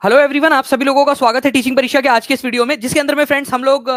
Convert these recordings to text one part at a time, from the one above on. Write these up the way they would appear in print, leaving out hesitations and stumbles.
Hello everyone, आप सभी लोगों का स्वागत है टीचिंग परीक्षा के आज के इस वीडियो में, जिसके अंदर में फ्रेंड्स हम लोग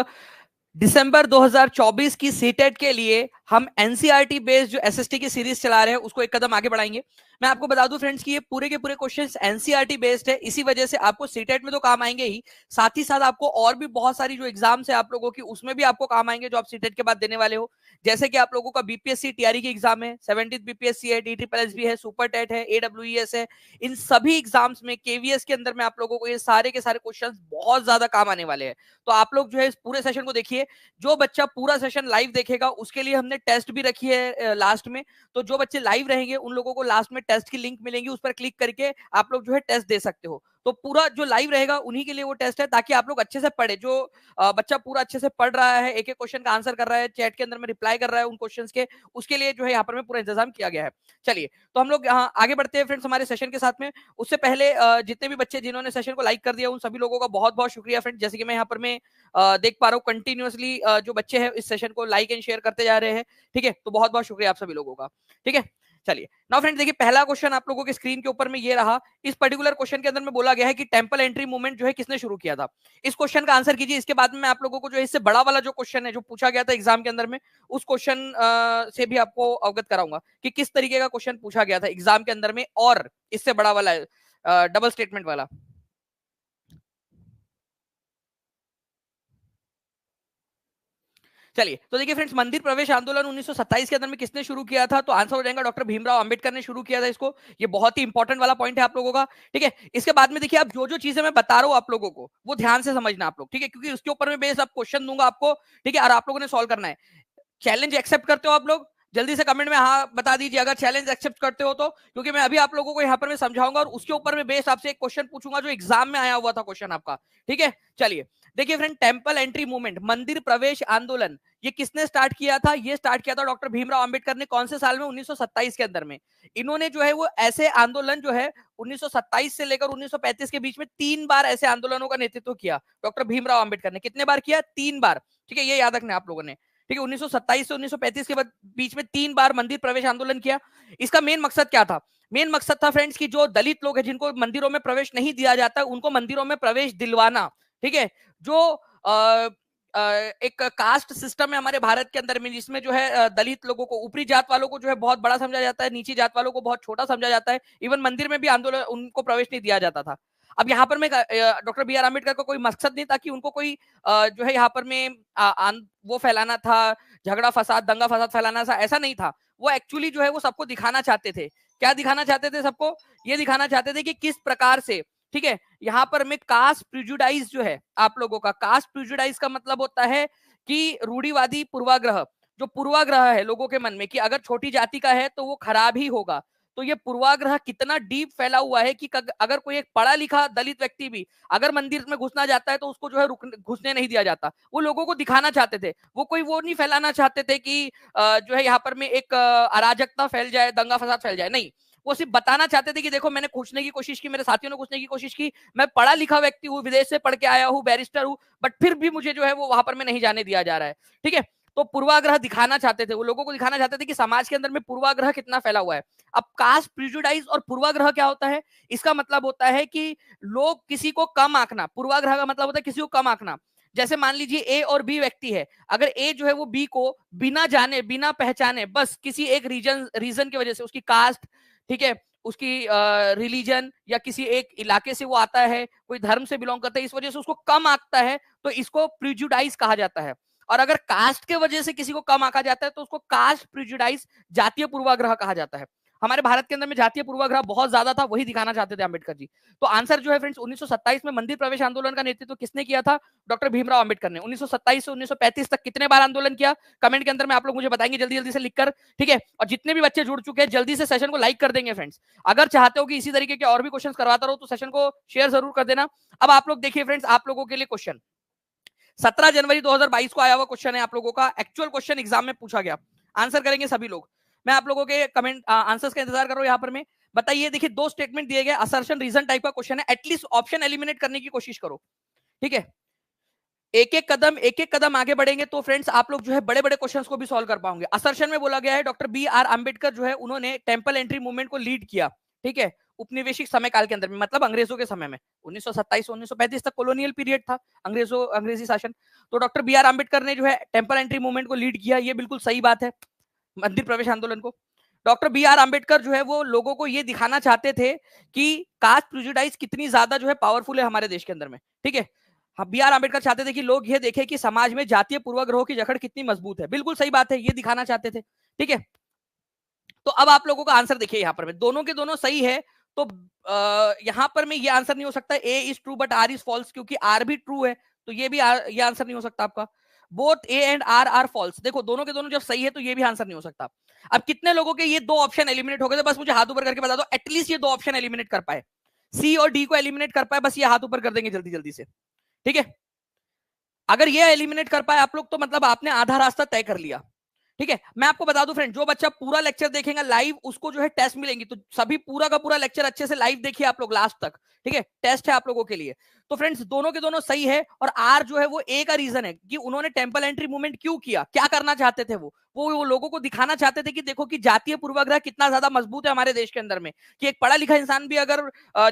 दिसंबर 2024 की सीटेट के लिए हम एनसीईआरटी बेस्ड जो एसएसटी की सीरीज चला रहे हैं उसको एक कदम आगे बढ़ाएंगे। मैं आपको बता दूं फ्रेंड्स कि ये पूरे के पूरे क्वेश्चंस एनसीईआरटी बेस्ड है, इसी वजह से आपको सीटेट में तो काम आएंगे ही, साथ ही साथ आपको और भी बहुत सारी जो एग्जाम्स है आप लोगों की उसमें भी आपको काम आएंगे जो आप सीटेट के बाद देने वाले हो। जैसे कि आप लोगों का बीपीएससी टीआरई की एग्जाम है, 17th बीपीएससी है, डीट्रिपलएसबी है, सुपर टेट है, एडब्ल्यूईएस है। इन सभी एग्जाम्स में केवीएस के अंदर में आप लोगों को ये सारे के सारे क्वेश्चंस बहुत ज्यादा काम आने वाले हैं। तो आप लोग जो है इस पूरे सेशन को देखिए। जो बच्चा पूरा सेशन लाइव देखेगा उसके लिए हमने टेस्ट भी रखी है लास्ट में। तो जो बच्चे लाइव रहेंगे उन लोगों को लास्ट में टेस्ट की लिंक मिलेंगी, उस पर क्लिक करके आप लोग जो है टेस्ट दे सकते हो। तो पूरा जो लाइव रहेगा उन्हीं के लिए वो टेस्ट है, ताकि आप लोग अच्छे से पढ़े। जो बच्चा पूरा अच्छे से पढ़ रहा है, एक एक क्वेश्चन का आंसर कर रहा है, चैट के अंदर में रिप्लाई कर रहा है उन क्वेश्चंस के, उसके लिए जो है यहाँ पर में पूरा इंतजाम किया गया है। चलिए, तो हम लोग यहाँ आगे बढ़ते हैं फ्रेंड्स हमारे सेशन के साथ में। उससे पहले जितने भी बच्चे जिन्होंने सेशन को लाइक कर दिया उन सभी लोगों का बहुत बहुत शुक्रिया फ्रेंड। जैसे कि मैं यहाँ पर मैं देख पा रहा हूँ कंटिन्यूअसली जो बच्चे हैं इस सेशन को लाइक एंड शेयर करते जा रहे हैं। ठीक है, तो बहुत बहुत शुक्रिया आप सभी लोगों का। ठीक है, चलिए नाउ फ्रेंड्स देखिए, पहला क्वेश्चन आप लोगों के स्क्रीन के ऊपर में ये रहा। इस पर्टिकुलर क्वेश्चन के अंदर में बोला गया है कि टेंपल एंट्री मूवमेंट जो है किसने शुरू किया था। इस क्वेश्चन का आंसर कीजिए। इसके बाद में मैं आप लोगों को जो है इससे बड़ा वाला जो क्वेश्चन है जो पूछा गया था एग्जाम के अंदर में, उस क्वेश्चन से भी आपको अवगत कराऊंगा कि किस तरीके का क्वेश्चन पूछा गया था एग्जाम के अंदर में, और इससे बड़ा वाला डबल स्टेटमेंट वाला। चलिए, तो देखिए फ्रेंड्स, मंदिर प्रवेश आंदोलन 1927 के अंदर में किसने शुरू किया था, तो आंसर हो जाएगा डॉक्टर भीमराव अंबेडकर ने शुरू किया था इसको। ये बहुत ही इंपॉर्टेंट वाला पॉइंट है आप लोगों का। ठीक है, इसके बाद में देखिए, आप जो जो चीजें मैं बता रहा हूं आप लोगों को वो ध्यान से समझना आप लोग। ठीक है, क्योंकि उसके ऊपर में बेस्ड आप क्वेश्चन दूंगा आपको। ठीक है, और आप लोगों ने सॉल्व करना है। चैलेंज एक्सेप्ट करते हो आप लोग? जल्दी से कमेंट में हाँ बता दीजिए अगर चैलेंज एक्सेप्ट करते हो तो, क्योंकि मैं अभी आप लोगों को यहाँ पर मैं समझाऊंगा और उसके ऊपर में बेस्ड आपसे एक क्वेश्चन पूछूंगा जो एग्जाम में आया हुआ था क्वेश्चन आपका। ठीक है, चलिए देखिए फ्रेंड, टेंपल एंट्री मूवमेंट, मंदिर प्रवेश आंदोलन, ये किसने स्टार्ट किया था? ये स्टार्ट किया था डॉक्टर भीमराव अंबेडकर ने। कौन से साल में? 1927 के अंदर में। इन्होंने जो है वो ऐसे आंदोलन जो है 1927 से लेकर 1935 के बीच में 3 बार ऐसे आंदोलनों का नेतृत्व किया डॉक्टर भीमराव अंबेडकर ने। कितने बार किया? 3 बार। ठीक है, ये याद रखना आप लोगों ने। ठीक है, 1927 से 1935 के बीच में 3 बार मंदिर प्रवेश आंदोलन किया। इसका मेन मकसद क्या था? मेन मकसद था फ्रेंड्स कि जो दलित लोग हैं जिनको मंदिरों में प्रवेश नहीं दिया जाता उनको मंदिरों में प्रवेश दिलवाना। ठीक है, जो एक कास्ट सिस्टम है हमारे भारत के अंदर में, जिसमें जो है दलित लोगों को, ऊपरी जात वालों को जो है बहुत बड़ा समझा जाता है, नीची जात वालों को बहुत छोटा समझा जाता है। इवन मंदिर में भी आंदोलन उनको प्रवेश नहीं दिया जाता था। अब यहाँ पर में डॉक्टर बी आर अम्बेडकर का कोई मकसद नहीं था कि उनको कोई जो है यहाँ पर में वो फैलाना था, झगड़ा फसाद, दंगा फसाद फैलाना था, ऐसा नहीं था। वो एक्चुअली जो है वो सबको दिखाना चाहते थे। क्या दिखाना चाहते थे सबको? ये दिखाना चाहते थे कि किस प्रकार से, ठीक है, यहाँ पर में कास्ट प्रिजुडाइज जो है आप लोगों का, कास्ट प्रिजुडाइज का मतलब होता है कि रूढ़िवादी पूर्वाग्रह, जो पूर्वाग्रह है लोगों के मन में कि अगर छोटी जाति का है तो वो खराब ही होगा। तो ये पूर्वाग्रह कितना डीप फैला हुआ है कि अगर कोई एक पढ़ा लिखा दलित व्यक्ति भी अगर मंदिर में घुसना जाता है तो उसको जो है घुसने नहीं दिया जाता। वो लोगों को दिखाना चाहते थे, वो कोई वो नहीं फैलाना चाहते थे कि जो है यहाँ पर में एक अराजकता फैल जाए, दंगा फसाद फैल जाए। नहीं, वो सिर्फ बताना चाहते थे कि देखो मैंने घुसने की कोशिश की, मेरे साथियों ने घुसने की कोशिश की, मैं पढ़ा लिखा व्यक्ति हूँ, विदेश से पढ़ के आया हूँ, बैरिस्टर हूँ, बट फिर भी मुझे जो है वो वहां पर में नहीं जाने दिया जा रहा है। ठीक है, तो पूर्वाग्रह दिखाना चाहते थे, वो लोगों को दिखाना चाहते थे कि समाज के अंदर में पूर्वाग्रह कितना फैला हुआ है। अब कास्ट प्रिजुडाइज और पूर्वाग्रह क्या होता है? इसका मतलब होता है कि लोग किसी को कम आंकना। पूर्वाग्रह का मतलब होता है किसी को कम आंकना। जैसे मान लीजिए ए और बी व्यक्ति है, अगर ए जो है वो बी को बिना जाने बिना पहचाने बस किसी एक रीजन की वजह से, उसकी कास्ट, ठीक है, उसकी रिलीजन या किसी एक इलाके से वो आता है, कोई धर्म से बिलोंग करता है, इस वजह से उसको कम आंकता है, तो इसको प्रिजुडाइज कहा जाता है। और अगर कास्ट के वजह से किसी को कम आंका जाता है तो उसको कास्ट प्रिजुडाइज, जातीय पूर्वाग्रह कहा जाता है। हमारे भारत के अंदर में जातीय पूर्वाग्रह बहुत ज्यादा था, वही दिखाना चाहते थे अम्बेडकर जी। तो आंसर जो है फ्रेंड्स, 1927 में मंदिर प्रवेश आंदोलन का नेतृत्व किसने किया था? डॉक्टर भीमराव अम्बेडकर ने। 1927 से 1935 तक कितने बार आंदोलन किया? कमेंट के अंदर में आप लोग मुझे बताएंगे जल्दी जल्दी से लिखकर। ठीक है, और जितने भी बच्चे जुड़ चुके हैं जल्दी से सेशन को लाइक कर देंगे फ्रेंड्स। अगर चाहते हो कि इसी तरीके के और भी क्वेश्चन करवाता रहो तो सेशन को शेयर जरूर कर देना। अब आप लोग देखिए फ्रेंड्स, आप लोगों के लिए क्वेश्चन 17 जनवरी 2022 को आया हुआ क्वेश्चन है आप लोगों का, एक्चुअल क्वेश्चन एग्जाम में पूछा गया। आंसर करेंगे सभी लोग। मैं आप लोगों के कमेंट आंसर्स का इंतजार कर रहा हूं। यहाँ पर मैं बताइए, देखिए 2 स्टेटमेंट दिए गए, असर्शन रीजन टाइप का क्वेश्चन है, एटलीस्ट ऑप्शन एलिमिनेट करने की कोशिश करो। ठीक है, एक एक कदम आगे बढ़ेंगे तो फ्रेंड्स आप लोग जो है बड़े बड़े क्वेश्चंस को भी सॉल्व कर पाओगे। असर्शन में बोला गया है डॉक्टर बी आर अंबेडकर जो है उन्होंने टेंपल एंट्री मूवमेंट को लीड किया। ठीक है, उपनिवेशिक समय काल के अंदर में, मतलब अंग्रेजों के समय में 1927 से 1935 तक कॉलोनियल पीरियड था, अंग्रेजी शासन। तो डॉक्टर बी आर अम्बेडकर ने जो है टेम्पल एंट्री मूवमेंट को लीड किया, ये बिल्कुल सही बात है, मंदिर प्रवेश आंदोलन को। डॉक्टर बी आर अम्बेडकर जो है वो लोगों को ये दिखाना चाहते थे कि कास्ट प्रेजुडाइज कितनी ज्यादा जो है पावरफुल है हमारे देश के अंदर में, ठीक है। बी आर अम्बेडकर चाहते थे कि लोग ये देखें कि समाज में जातीय पूर्वाग्रहों की जकड़ कितनी मजबूत है, बिल्कुल सही बात है, ये दिखाना चाहते थे, ठीक है। तो अब आप लोगों का आंसर देखिए, यहाँ पर में दोनों के दोनों सही है, तो यहाँ पर में ये आंसर नहीं हो सकता A is true but R is false, क्योंकि आर भी ट्रू है, तो ये भी ये आंसर नहीं हो सकता आपका। Both A and R are false, देखो दोनों के दोनों जब सही है तो ये भी आंसर नहीं हो सकता। अब कितने लोगों के ये दो ऑप्शन एलिमिनेट हो गए थे, बस मुझे हाथ ऊपर करके बता दो, एटलीस्ट ये दो ऑप्शन एलिमिनेट कर पाए, सी और डी को एलिमिनेट कर पाए, बस ये हाथ ऊपर कर देंगे जल्दी जल्दी से, ठीक है। अगर ये एलिमिनेट कर पाए आप लोग तो मतलब आपने आधा रास्ता तय कर लिया, ठीक है। मैं आपको बता दूं फ्रेंड, जो बच्चा पूरा लेक्चर देखेगा लाइव उसको जो है टेस्ट मिलेंगी, तो सभी पूरा का पूरा लेक्चर अच्छे से लाइव देखिए आप लोग लास्ट तक, ठीक है, टेस्ट है आप लोगों के लिए। तो फ्रेंड्स दोनों के दोनों सही है, और आर जो है वो ए का रीजन है कि उन्होंने टेम्पल एंट्री मूवमेंट क्यों किया, क्या करना चाहते थे वो लोगों को दिखाना चाहते थे कि देखो कि जातीय पूर्वाग्रह कितना ज्यादा मजबूत है हमारे देश के अंदर में, कि एक पढ़ा लिखा इंसान भी अगर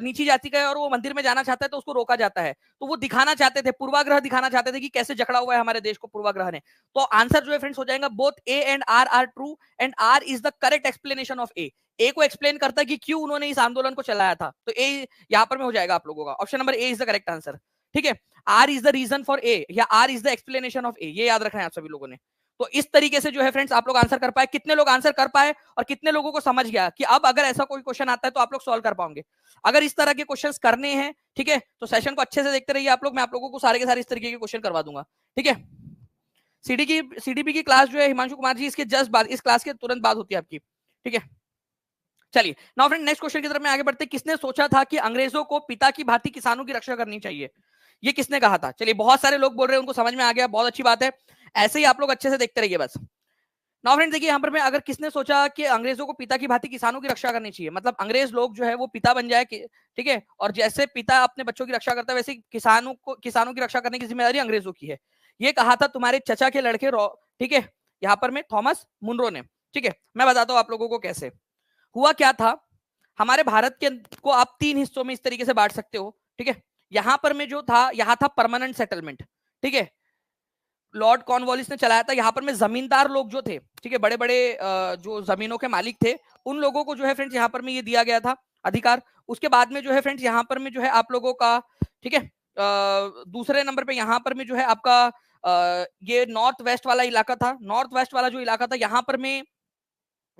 नीची जाति का है और वो मंदिर में जाना चाहता है तो उसको रोका जाता है। तो वो दिखाना चाहते थे, पूर्वाग्रह दिखाना चाहते थे कि कैसे जकड़ा हुआ है हमारे देश को पूर्वाग्रह ने। तो आंसर जो है फ्रेंड्स हो जाएगा both A and R are true, and R is the correct explanation of A. A को एक्सप्लेन करता है कि क्यों उन्होंने इस आंदोलन को चलाया था, तो ए यहां पर में हो जाएगा आप लोगों का, option number A is the correct answer, ठीक है। R is the reason for A, या R is the explanation of A, ये याद रखना है आप सभी लोगों ने। तो इस तरीके से जो है फ्रेंड्स आप लोग आंसर कर पाए, कितने लोग आंसर कर पाए और कितने लोगों को समझ गया कि अब अगर ऐसा कोई क्वेश्चन आता है तो आप लोग सॉल्व कर पाओगे। अगर इस तरह के क्वेश्चंस करने हैं, ठीक है, तो सेशन को अच्छे से देखते रहिए आप लोग, मैं आप लोगों को सारे के सारे इस तरीके के क्वेश्चन करवा दूंगा, ठीक है। सीडीपी की क्लास जो है हिमांशु कुमार जी इसके जस्ट बाद, इस क्लास के तुरंत बाद होती है आपकी, ठीक है। चलिए नाउ फ्रेंड नेक्स्ट क्वेश्चन की तरफ मैं आगे बढ़ते, किसने सोचा था कि अंग्रेजों को पिता की भांति किसानों की रक्षा करनी चाहिए, ये किसने कहा था? चलिए बहुत सारे लोग बोल रहे हैं, उनको समझ में आ गया, बहुत अच्छी बात है, ऐसे ही आप लोग अच्छे से देखते रहिए बस। नाउ फ्रेंड देखिए यहाँ पर मैं, अगर किसने सोचा कि अंग्रेजों को पिता की भांति किसानों की रक्षा करनी चाहिए, मतलब अंग्रेज लोग जो है वो पिता बन जाए, ठीक है, और जैसे पिता अपने बच्चों की रक्षा करता है वैसे किसानों की रक्षा करने की जिम्मेदारी अंग्रेजों की है। ये कहा था तुम्हारे चचा के लड़के, ठीक है, यहाँ पर में थॉमस मुनरो ने, ठीक है। मैं बताता हूँ आप लोगों को कैसे हुआ क्या था। हमारे भारत के को आप तीन हिस्सों में इस तरीके से बांट सकते हो, ठीक है। यहां पर में जो था, यहां था परमानेंट सेटलमेंट, ठीक है, लॉर्ड कॉर्नवालिस ने चलाया था। यहाँ पर में जमींदार लोग जो थे, ठीक है, बड़े बड़े जो जमीनों के मालिक थे, उन लोगों को जो है फ्रेंड्स यहाँ पर में ये दिया गया था अधिकार। उसके बाद में जो है फ्रेंड्स यहाँ पर में जो है आप लोगों का, ठीक है, दूसरे नंबर पे यहाँ पर में जो है आपका ये नॉर्थ वेस्ट वाला इलाका था। नॉर्थ वेस्ट वाला जो इलाका था यहाँ पर में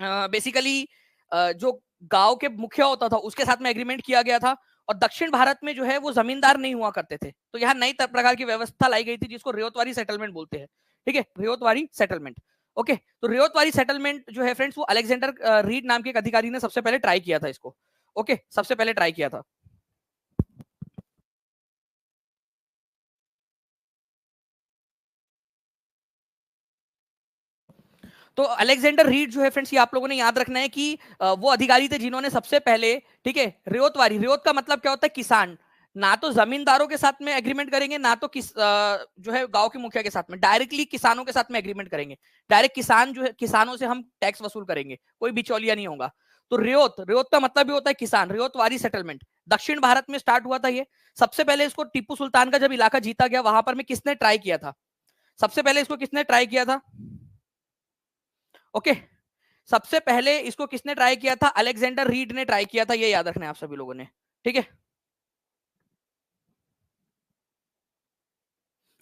बेसिकली जो गांव के मुखिया होता था उसके साथ में एग्रीमेंट किया गया था, और दक्षिण भारत में जो है वो जमींदार नहीं हुआ करते थे, तो यहाँ नई प्रकार की व्यवस्था लाई गई थी जिसको रेवतवारी सेटलमेंट बोलते हैं, ठीक है, रेवतवारी सेटलमेंट। ओके, तो रेवतवारी सेटलमेंट जो है फ्रेंड्स वो अलेक्जेंडर रीड नाम के एक अधिकारी ने सबसे पहले ट्राई किया था इसको, ओके, सबसे पहले ट्राई किया था। तो अलेक्जेंडर रीड जो है फ्रेंड्स ये आप लोगों ने याद रखना है कि वो अधिकारी थे जिन्होंने सबसे पहले, ठीक है, रेवतवारी, रेवत का मतलब क्या होता है, किसान, ना तो जमींदारों के साथ में एग्रीमेंट करेंगे ना तो जो है गांव के मुखिया के साथ में, डायरेक्टली किसानों के साथ में एग्रीमेंट करेंगे। डायरेक्ट किसान जो है, किसानों से हम टैक्स वसूल करेंगे, कोई बिचौलिया नहीं होगा। तो रेवत, रेवत का मतलब भी होता है किसान, रेवतवारी सेटलमेंट दक्षिण भारत में स्टार्ट हुआ था ये। सबसे पहले इसको टीपू सुल्तान का जब इलाका जीता गया वहां पर में किसने ट्राई किया था, सबसे पहले इसको किसने ट्राई किया था, ओके, सबसे पहले इसको किसने ट्राई किया था, अलेक्जेंडर रीड ने ट्राई किया था, ये याद रखना है आप सभी लोगों ने, ठीक है।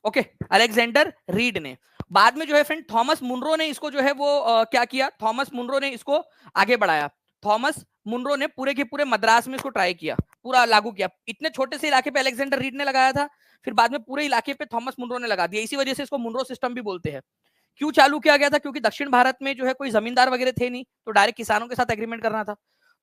ओके, अलेक्जेंडर रीड ने। बाद में जो है फ्रेंड थॉमस मुनरो ने इसको जो है वो क्या किया, थॉमस मुनरो ने इसको आगे बढ़ाया। थॉमस मुनरो ने पूरे के पूरे मद्रास में इसको ट्राई किया, पूरा लागू किया। इतने छोटे से इलाके पे अलेक्जेंडर रीड ने लगाया था, फिर बाद में पूरे इलाके पे थॉमस मुनरो ने लगा दिया, इसी वजह से इसको मुनरो सिस्टम भी बोलते हैं। क्यों चालू किया गया था, क्योंकि दक्षिण भारत में जो है कोई जमींदार वगैरह थे नहीं, तो डायरेक्ट किसानों के साथ एग्रीमेंट करना था।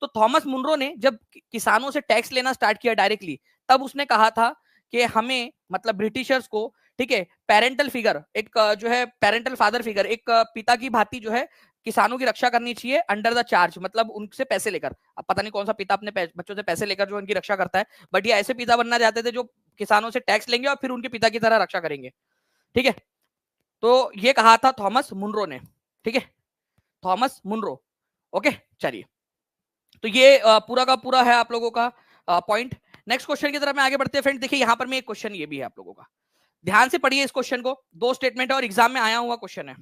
तो थॉमस मुनरो ने जब किसानों से टैक्स लेना स्टार्ट किया डायरेक्टली, तब उसने कहा था कि हमें, मतलब ब्रिटिशर्स को, ठीक है, पेरेंटल फिगर, एक जो है पेरेंटल फादर फिगर, एक पिता की भांति जो है किसानों की रक्षा करनी चाहिए अंडर द चार्ज, मतलब उनसे पैसे लेकर। अब पता नहीं कौन सा पिता अपने बच्चों से पैसे लेकर जो उनकी रक्षा करता है, बट ये ऐसे पिता बनना चाहते थे जो किसानों से टैक्स लेंगे और फिर उनके पिता की तरह रक्षा करेंगे, ठीक है। तो ये कहा था थॉमस मुनरो ने, ठीक है, थॉमस मुनरो, ओके। चलिए तो ये पूरा का पूरा है आप लोगों का पॉइंट। नेक्स्ट क्वेश्चन की तरफ में आगे बढ़ते हैं फ्रेंड। देखिए यहाँ पर में एक क्वेश्चन ये भी है आप लोगों का, ध्यान से पढ़िए इस क्वेश्चन को, दो स्टेटमेंट है और एग्जाम में आया हुआ क्वेश्चन है।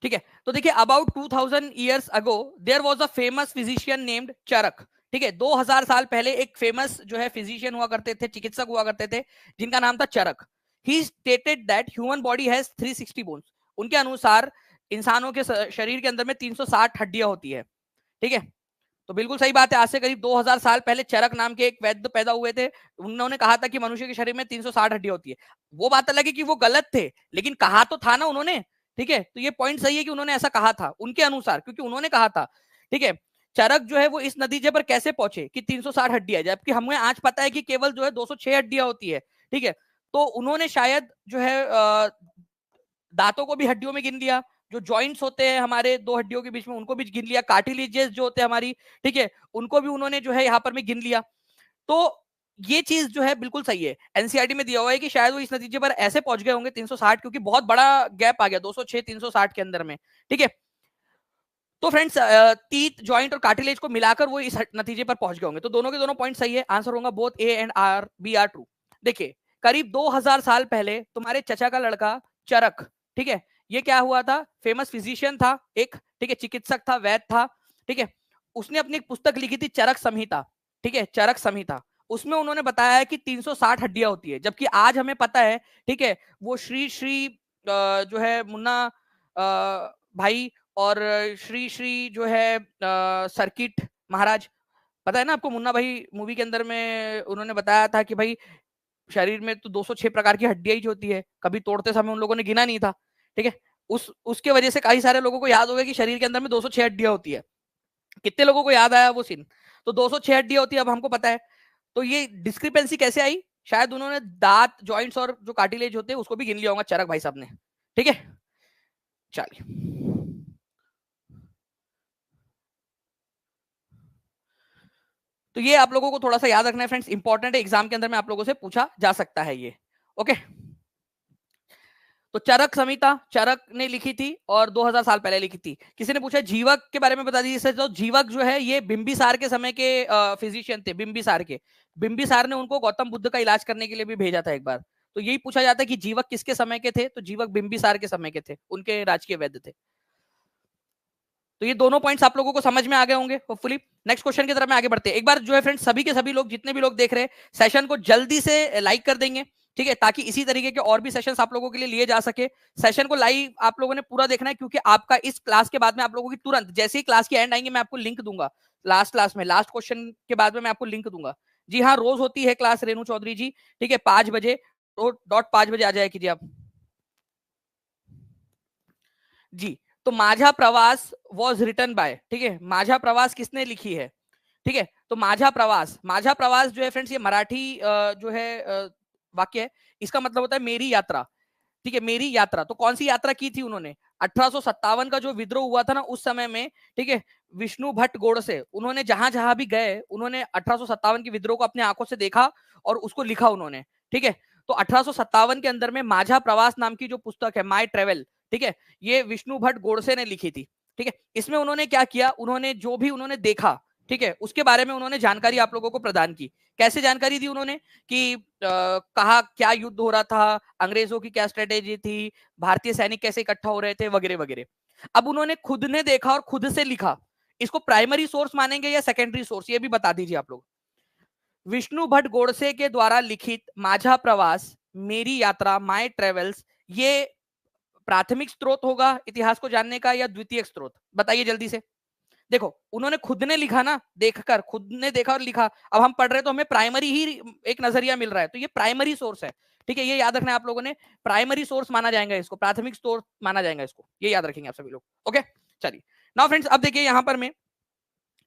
ठीक है, तो देखिए about 2000 years ago there was a famous physician named Charak. ठीक है, 2000 साल पहले एक फेमस जो है फिजिशियन हुआ करते थे, चिकित्सक हुआ करते थे, जिनका नाम था Charak. He stated that human body has 360 bones. उनके अनुसार इंसानों के शरीर के अंदर में 360 हड्डियां होती है। ठीक है, तो बिल्कुल सही बात है, आज से करीब 2000 साल पहले चरक नाम के एक वैद्य पैदा हुए थे। उन्होंने कहा था कि मनुष्य के शरीर में 360 हड्डियां होती है। वो बात अलग है कि वो गलत थे, लेकिन कहा तो था ना उन्होंने। ठीक है, तो ये पॉइंट सही है कि उन्होंने ऐसा कहा था उनके अनुसार, क्योंकि उन्होंने कहा था। ठीक है, चरक जो है वो इस नतीजे पर कैसे पहुंचे कि 360 हड्डियां, जबकि हमें आज पता है कि केवल जो है 206 हड्डियां होती है। ठीक है, तो उन्होंने शायद जो है दांतों को भी हड्डियों में गिन लिया, जो जॉइंट्स होते हैं हमारे दो हड्डियों के बीच में उनको भी गिन लिया, कार्टिलेजेस जो होते हैं हमारी, ठीक है, उनको भी उन्होंने जो है यहाँ पर में गिन लिया। तो ये चीज जो है बिल्कुल सही है, एनसीईआरटी में दिया हुआ है कि शायद वो इस नतीजे पर ऐसे पहुंच गए होंगे 360, क्योंकि बहुत बड़ा गैप आ गया 206 360 के अंदर में। ठीक है, तो फ्रेंड्स टीथ जॉइंट और कार्टिलेज को मिलाकर वो इस नतीजे पर पहुंच गए होंगे। तो दोनों के दोनों पॉइंट सही है, आंसर होगा both A and R B are true. देखिए करीब 2000 साल पहले तुम्हारे चचा का लड़का चरक, ठीक है, ये क्या हुआ था, फेमस फिजिशियन था एक, ठीक है, चिकित्सक था, वैद्य था। ठीक है, उसने अपनी एक पुस्तक लिखी थी चरक संहिता। ठीक है, चरक संहिता, उसमें उन्होंने बताया है कि 360 हड्डियां होती है, जबकि आज हमें पता है, ठीक है, वो श्री श्री जो है मुन्ना भाई और श्री श्री जो है सर्किट महाराज, पता है ना आपको, मुन्ना भाई मूवी के अंदर में उन्होंने बताया था कि भाई शरीर में तो 206 प्रकार की हड्डियां ही होती है, कभी तोड़ते समय उन लोगों ने गिना नहीं था। ठीक है, उस उसके वजह से कई सारे लोगों को याद हो गया कि शरीर के अंदर में 206 हड्डियां होती है। कितने लोगों को याद आया वो सीन? तो 206 हड्डियां होती है, अब हमको पता है। तो ये डिस्क्रिपेंसी कैसे आई? शायद उन्होंने दांत जॉइंट्स और जो कार्टिलेज होते हैं उसको भी गिन लिया होगा चरक भाई साहब ने। ठीक है, चलिए, तो ये आप लोगों को थोड़ा सा याद रखना है फ्रेंड्स, इंपॉर्टेंट है, एग्जाम के अंदर में आप लोगों से पूछा जा सकता है ये। ओके, तो चरक संहिता चरक ने लिखी थी और 2000 साल पहले लिखी थी। किसी ने पूछा जीवक के बारे में बता दीजिए। तो जीवक जो है ये बिंबिसार के समय के फिजिशियन थे, बिंबिसार के। बिंबिसार ने उनको गौतम बुद्ध का इलाज करने के लिए भी भेजा था एक बार। तो यही पूछा जाता है कि जीवक किसके समय के थे, तो जीवक बिंबिसार के समय के थे, उनके राजकीय वैद्य थे। तो ये दोनों पॉइंट्स आप लोगों को समझ में आ गए होंगे होपफुली। नेक्स्ट क्वेश्चन की तरफ में आगे बढ़ते हैं। एक बार जो है फ्रेंड्स सभी के सभी लोग, जितने भी लोग देख रहे हैं सेशन को, जल्दी से लाइक कर देंगे, ठीक है, ताकि इसी तरीके के और भी सेशंस आप लोगों के लिए लिए जा सके। सेशन को लाइव आप लोगों ने पूरा देखना है, क्योंकि आपका इस क्लास के बाद में आप लोगों की तुरंत जैसे ही क्लास की एंड आएंगे मैं आपको लिंक दूंगा। लास्ट क्लास में लास्ट क्वेश्चन के बाद में मैं आपको लिंक दूंगा। जी हाँ, रोज होती है क्लास रेणु चौधरी जी, ठीक है, 5 बजे, डॉट 5 बजे आ जाए कीजिए आप जी। तो माझा प्रवास वॉज रिटन बाय, ठीक है, माझा प्रवास किसने लिखी है? ठीक है, तो माझा प्रवास, माझा प्रवास जो है फ्रेंड्स ये मराठी जो है वाक्य है। इसका मतलब होता है मेरी यात्रा। ठीक है, मेरी यात्रा, तो कौन सी यात्रा की थी उन्होंने? 1857 का जो विद्रोह हुआ था ना उस समय में, ठीक है, विष्णु भट्ट गोडसे, उन्होंने जहां जहां भी गए उन्होंने 1857 के विद्रोह को अपने आंखों से देखा और उसको लिखा उन्होंने। ठीक है, तो 1857 के अंदर में माझा प्रवास नाम की जो पुस्तक है, माई ट्रेवल, ठीक है, ये विष्णु भट्ट गोडसे ने लिखी थी। ठीक है, इसमें उन्होंने क्या किया, उन्होंने जो भी उन्होंने देखा, ठीक है, उसके बारे में उन्होंने जानकारी आप लोगों को प्रदान की। कैसे जानकारी दी उन्होंने कि कहा क्या युद्ध हो रहा था, अंग्रेजों की क्या स्ट्रेटेजी थी, भारतीय सैनिक कैसे इकट्ठा हो रहे थे, वगैरह वगैरह। अब उन्होंने खुद ने देखा और खुद से लिखा, इसको प्राइमरी सोर्स मानेंगे या सेकेंडरी सोर्स, ये भी बता दीजिए आप लोग। विष्णु भट्ट गोडसे के द्वारा लिखित माझा प्रवास, मेरी यात्रा, माय ट्रेवल्स, ये प्राथमिक स्रोत होगा इतिहास को जानने का या द्वितीय स्रोत? बताइए जल्दी से। देखो उन्होंने खुद ने लिखा ना, देखकर, खुद ने देखा और लिखा। अब हम पढ़ रहे तो हमें प्राइमरी ही एक नजरिया मिल रहा है, तो ये प्राइमरी सोर्स है। ठीक है, ये याद रखना है आप लोगों ने, प्राइमरी सोर्स माना जाएगा इसको, प्राथमिक सोर्स माना जाएगा इसको, ये याद रखेंगे आप सभी लोग। ओके, चलिए नाउ फ्रेंड्स, अब देखिए यहां पर में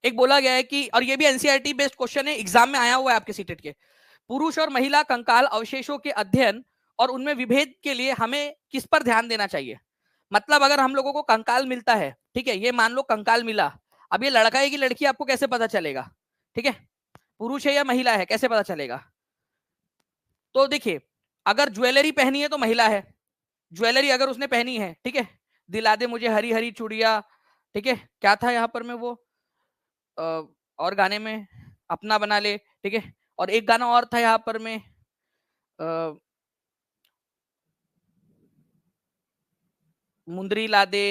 एक बोला गया है कि, और ये भी एनसीईआरटी बेस्ड क्वेश्चन है, एग्जाम में आया हुआ है आपके सीटेट के, पुरुष और महिला कंकाल अवशेषों के अध्ययन और उनमें विभेद के लिए हमें किस पर ध्यान देना चाहिए? मतलब अगर हम लोगों को कंकाल मिलता है, ठीक है, ये मान लो कंकाल मिला, अब ये लड़का है कि लड़की आपको कैसे पता चलेगा? ठीक है, पुरुष है या महिला है कैसे पता चलेगा? तो देखिए अगर ज्वेलरी पहनी है तो महिला है, ज्वेलरी अगर उसने पहनी है, ठीक है, दिला दे मुझे हरी हरी चूड़िया, ठीक है, क्या था यहाँ पर में वो और गाने में अपना बना ले, ठीक है, और एक गाना और था यहाँ पर में मुंदरी ला दे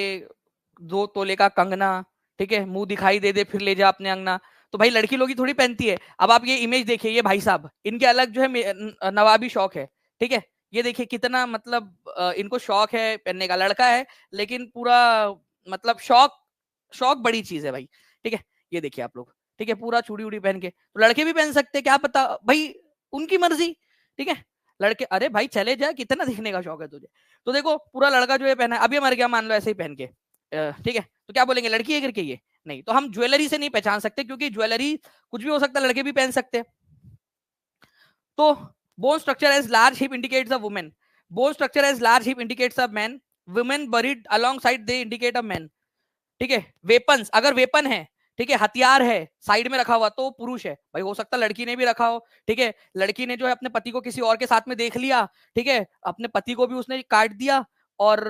2 तोले का कंगना, ठीक है, मुंह दिखाई दे दे फिर ले जा अपने अंगना। तो भाई लड़की लोग ही थोड़ी पहनती है। अब आप ये इमेज देखिए, ये भाई साहब इनके अलग जो है नवाबी शौक है, ठीक है, ये देखिए कितना मतलब इनको शौक है पहनने का, लड़का है लेकिन पूरा मतलब शौक, शौक बड़ी चीज है भाई, ठीक है। ये देखिए आप लोग, ठीक है, पूरा चूड़ी उड़ी पहन के, तो लड़के भी पहन सकते हैं, क्या पता भाई, उनकी मर्जी, ठीक है। लड़के अरे भाई चले जा, कितना दिखने का शौक है तुझे। तो देखो पूरा लड़का जो है पहना है, अभी मर गया मान लो ऐसे ही पहन के, ठीक है, तो क्या बोलेंगे लड़की है करके ये, नहीं। तो हम ज्वेलरी से नहीं पहचान सकते, क्योंकि ज्वेलरी कुछ भी हो सकता है, लड़के भी पहन सकते हैं। तो bone structure as large hip indicates a women, bone structure as large hip indicates a man, women buried alongside they indicate a man, ठीक है। वेपन्स, अगर वेपन है, ठीक है, हथियार है साइड में रखा हुआ तो पुरुष है भाई, हो सकता है लड़की ने भी रखा हो, ठीक है, लड़की ने जो है अपने पति को किसी और के साथ में देख लिया, ठीक है, अपने पति को भी उसने काट दिया और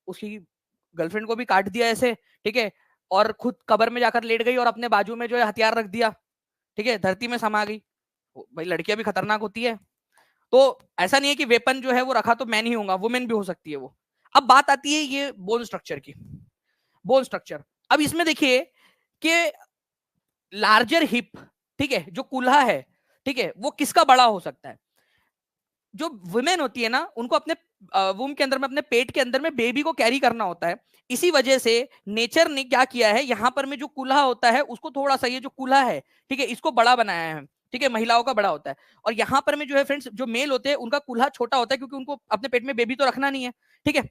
उसकी गर्लफ्रेंड को भी काट दिया ऐसे, ठीक है, और खुद कब्र में जाकर लेट गई और अपने बाजू में जो है हथियार रख दिया, ठीक है, धरती में समा गई। भाई लड़कियां भी खतरनाक होती है। तो ऐसा नहीं है कि वेपन जो है वो रखा तो मैन ही होगा, वुमेन भी हो सकती है वो। अब बात आती है ये बोन स्ट्रक्चर की, बोन स्ट्रक्चर। अब इसमें देखिए कि लार्जर हिप, ठीक है, जो कुल्हा है, ठीक है, वो किसका बड़ा हो सकता है। जो वुमेन होती है ना, उनको अपने वूम के अंदर में, अपने पेट के अंदर में बेबी को कैरी करना होता है। इसी वजह से नेचर ने क्या किया है, यहाँ पर में जो कुल्हा होता है उसको थोड़ा सा, ये जो कुल्हा है, ठीक है, इसको बड़ा बनाया है, ठीक है, महिलाओं का बड़ा होता है। और यहाँ पर में जो है फ्रेंड्स, जो मेल होते हैं उनका कुल्हा छोटा होता है, क्योंकि उनको अपने पेट में बेबी तो रखना नहीं है, ठीक है।